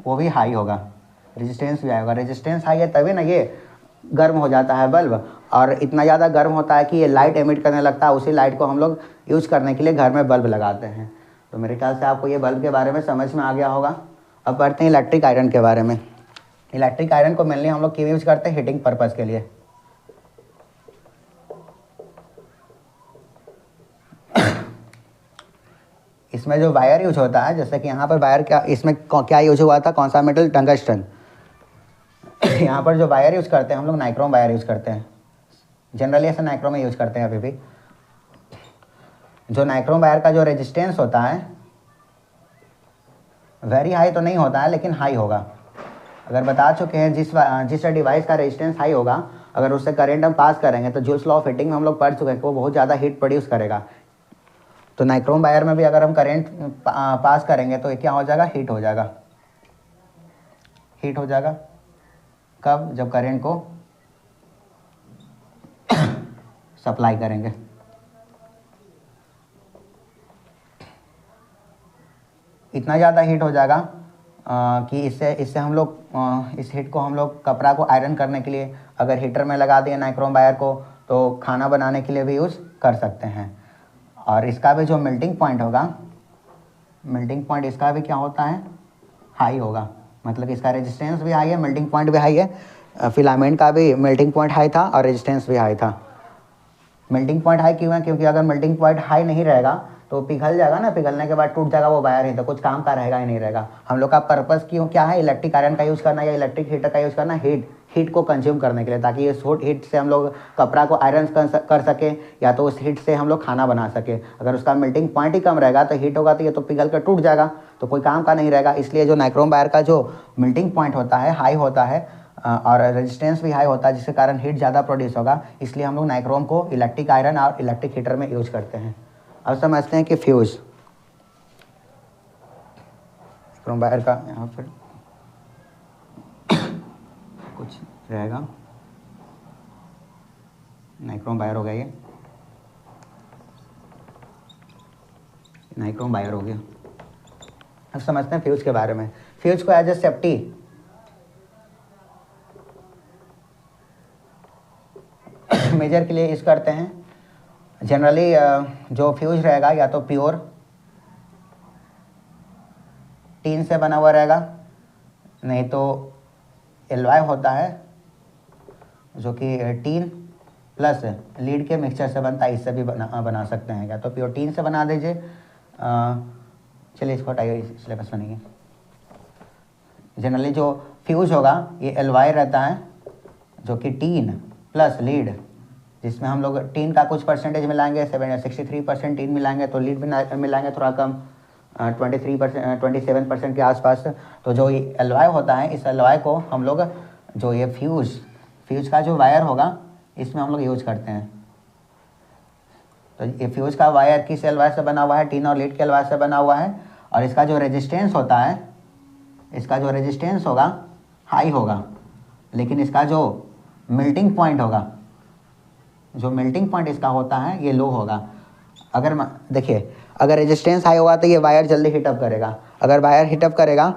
वो भी हाई होगा, रेजिस्टेंस हाई है तभी ना ये गर्म हो जाता है बल्ब। और इतना ज़्यादा गर्म होता है कि ये लाइट एमिट करने लगता है। उसी लाइट को हम लोग यूज करने के लिए घर में बल्ब लगाते हैं। तो मेरे ख्याल से आपको ये बल्ब के बारे में समझ में आ गया होगा। अब बढ़ते हैं इलेक्ट्रिक आयरन के बारे में। इलेक्ट्रिक आयरन को मेनली हम लोग क्यों यूज करते हैं, हीटिंग पर्पज़ के लिए। इसमें जो वायर यूज होता है, जैसे कि यहाँ पर वायर इसमें क्या यूज हुआ था, कौन सा मेटल, टंगस्टन। यहाँ पर जो वायर यूज करते हैं हम लोग नाइक्रोम वायर यूज करते हैं। जनरली ऐसे नाइक्रोम में यूज करते हैं अभी भी। जो नाइक्रोम वायर का जो रेजिस्टेंस होता है वेरी हाई तो नहीं होता है लेकिन हाई होगा। अगर बता चुके हैं जिस डिवाइस का रेजिस्टेंस हाई होगा, अगर उससे करंट हम पास करेंगे तो जूल्स लॉ ऑफ हीटिंग में हम लोग पढ़ चुके हैं कि वो बहुत ज़्यादा हीट प्रोड्यूस करेगा। तो नाइक्रोम वायर में भी अगर हम करंट पास करेंगे तो क्या हो जाएगा, हीट हो जाएगा। कब, जब करंट को सप्लाई करेंगे। इतना ज़्यादा हीट हो जाएगा कि इससे हम लोग इस हीट को हम लोग कपड़ा को आयरन करने के लिए अगर हीटर में लगा दिए नाइक्रोम वायर को तो खाना बनाने के लिए भी यूज़ कर सकते हैं। और इसका भी जो मेल्टिंग पॉइंट होगा, मेल्टिंग पॉइंट इसका भी क्या होता है, हाई होगा। मतलब इसका रेजिस्टेंस भी हाई है, मेल्टिंग पॉइंट भी हाई है। फिलामेंट का भी मेल्टिंग पॉइंट हाई था और रेजिस्टेंस भी हाई था। मेल्टिंग पॉइंट हाई क्यों है, क्योंकि अगर मेल्टिंग पॉइंट हाई नहीं रहेगा तो पिघल जाएगा ना, पिघलने के बाद टूट जाएगा वो वायर ही, तो कुछ काम का रहेगा ही नहीं रहेगा। हम लोग का पर्पस क्यों क्या है, इलेक्ट्रिक आयरन का यूज़ करना या इलेक्ट्रिक हीटर का यूज़ करना, हीट को कंज्यूम करने के लिए, ताकि इस हीट से हम लोग कपड़ा को आयरन कर सके या तो उस हीट से हम लोग खाना बना सके। अगर उसका मेल्टिंग पॉइंट ही कम रहेगा तो हीट होगा तो ये तो पिघल कर टूट जाएगा, तो कोई काम का नहीं रहेगा। इसलिए जो नाइक्रोम वायर का जो मेल्टिंग पॉइंट होता है हाई होता है और रेजिस्टेंस भी हाई होता है, जिसके कारण हीट ज़्यादा प्रोड्यूस होगा। इसलिए हम लोग नाइक्रोम को इलेक्ट्रिक आयरन और इलेक्ट्रिक हीटर में यूज करते हैं। अब समझते हैं कि फ्यूज़, नाइक्रोम वायर का यहाँ पर कुछ रहेगा, नाइक्रोम वायर हो गया, ये नाइक्रोम वायर हो गया। अब समझते हैं फ्यूज़ के बारे में। फ्यूज़ को एज ए सेफ्टी मेजर के लिए यूज़ करते हैं। जनरली जो फ्यूज रहेगा या तो प्योर टीन से बना हुआ रहेगा, नहीं तो एलॉय होता है जो कि टीन प्लस लीड के मिक्सचर से बनता है, इससे भी बना सकते हैं। या तो प्योर टीन से बना दीजिए। चलिए इसको हटाइए, सिलेबस में नहीं है। जनरली जो फ्यूज होगा ये एलॉय रहता है जो कि टीन प्लस लीड, जिसमें हम लोग टीन का कुछ परसेंटेज मिलाएंगे, 63% टीन मिलाएंगे, तो लीड भी मिलाएंगे थोड़ा कम, 27% के आसपास। तो जो ये एलॉय होता है, इस एलॉय को हम लोग जो ये फ्यूज का जो वायर होगा इसमें हम लोग यूज करते हैं। तो ये फ्यूज का वायर किस एलॉय से बना हुआ है, टीन और लीड के एलॉय से बना हुआ है। और इसका जो रेजिस्टेंस होता है, इसका जो रेजिस्टेंस होगा हाई होगा, लेकिन इसका जो मेल्टिंग पॉइंट होगा, जो मेल्टिंग पॉइंट इसका होता है ये लो होगा। अगर देखिए, अगर रेजिस्टेंस हाई होगा तो ये वायर जल्दी हीटअप करेगा। अगर वायर हीटअप करेगा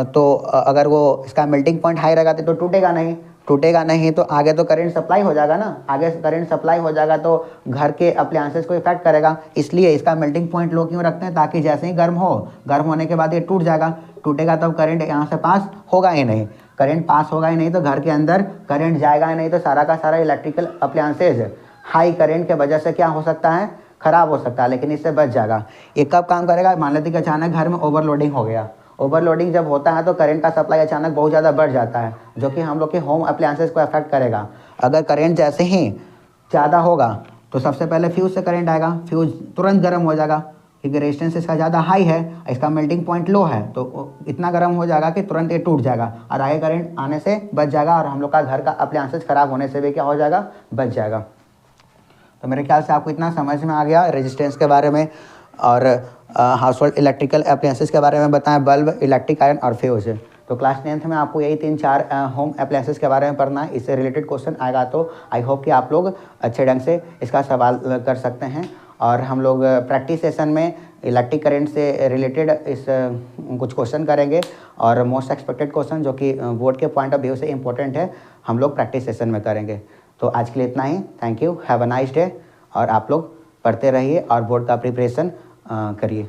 तो अगर वो इसका मेल्टिंग पॉइंट हाई रहेगा तो टूटेगा नहीं, टूटेगा नहीं तो आगे तो करंट सप्लाई हो जाएगा ना, आगे करंट सप्लाई हो जाएगा तो घर के अप्लायंसेस को इफेक्ट करेगा। इसलिए इसका मेल्टिंग पॉइंट लो क्यों रखते हैं, ताकि जैसे ही गर्म हो, गर्म होने के बाद ये टूट जाएगा, टूटेगा तब करंट यहाँ से पास होगा ही नहीं, करंट पास होगा ही नहीं तो घर के अंदर करंट जाएगा ही नहीं, तो सारा का सारा इलेक्ट्रिकल अप्लायंसेज हाई करंट के वजह से क्या हो सकता है, ख़राब हो सकता है। लेकिन इससे बच जाएगा। ये कब काम करेगा, मान लेते कि अचानक घर में ओवरलोडिंग हो गया, ओवरलोडिंग जब होता है तो करंट का सप्लाई अचानक बहुत ज़्यादा बढ़ जाता है, जो कि हम लोग के होम अप्लायंसेस को अफेक्ट करेगा। अगर करंट जैसे ही ज़्यादा होगा तो सबसे पहले फ्यूज़ से करंट आएगा, फ्यूज़ तुरंत गर्म हो जाएगा क्योंकि रेजिस्टेंस इसका ज़्यादा हाई है, इसका मेल्टिंग पॉइंट लो है, तो इतना गर्म हो जाएगा कि तुरंत ये टूट जाएगा और आगे करंट आने से बच जाएगा और हम लोग का घर का अप्लायंसेस ख़राब होने से भी क्या हो जाएगा, बच जाएगा। तो मेरे ख्याल से आपको इतना समझ में आ गया रेजिस्टेंस के बारे में और हाउस होल्ड इलेक्ट्रिकल अप्लायंसेस के बारे में बताएं, बल्ब, इलेक्ट्रिक आयरन और फ्यूज। तो क्लास 10th में आपको यही 3-4 होम अप्लायंसेस के बारे में पढ़ना है। इससे रिलेटेड क्वेश्चन आएगा तो आई होप कि आप लोग अच्छे ढंग से इसका सवाल कर सकते हैं। और हम लोग प्रैक्टिस सेशन में इलेक्ट्रिक करंट से रिलेटेड इस कुछ क्वेश्चन करेंगे और मोस्ट एक्सपेक्टेड क्वेश्चन जो कि बोर्ड के पॉइंट ऑफ व्यू से इंपॉर्टेंट है, हम लोग प्रैक्टिस सेशन में करेंगे। तो आज के लिए इतना ही। Thank you, have a nice day. और आप लोग पढ़ते रहिए और बोर्ड का प्रिपरेशन करिए।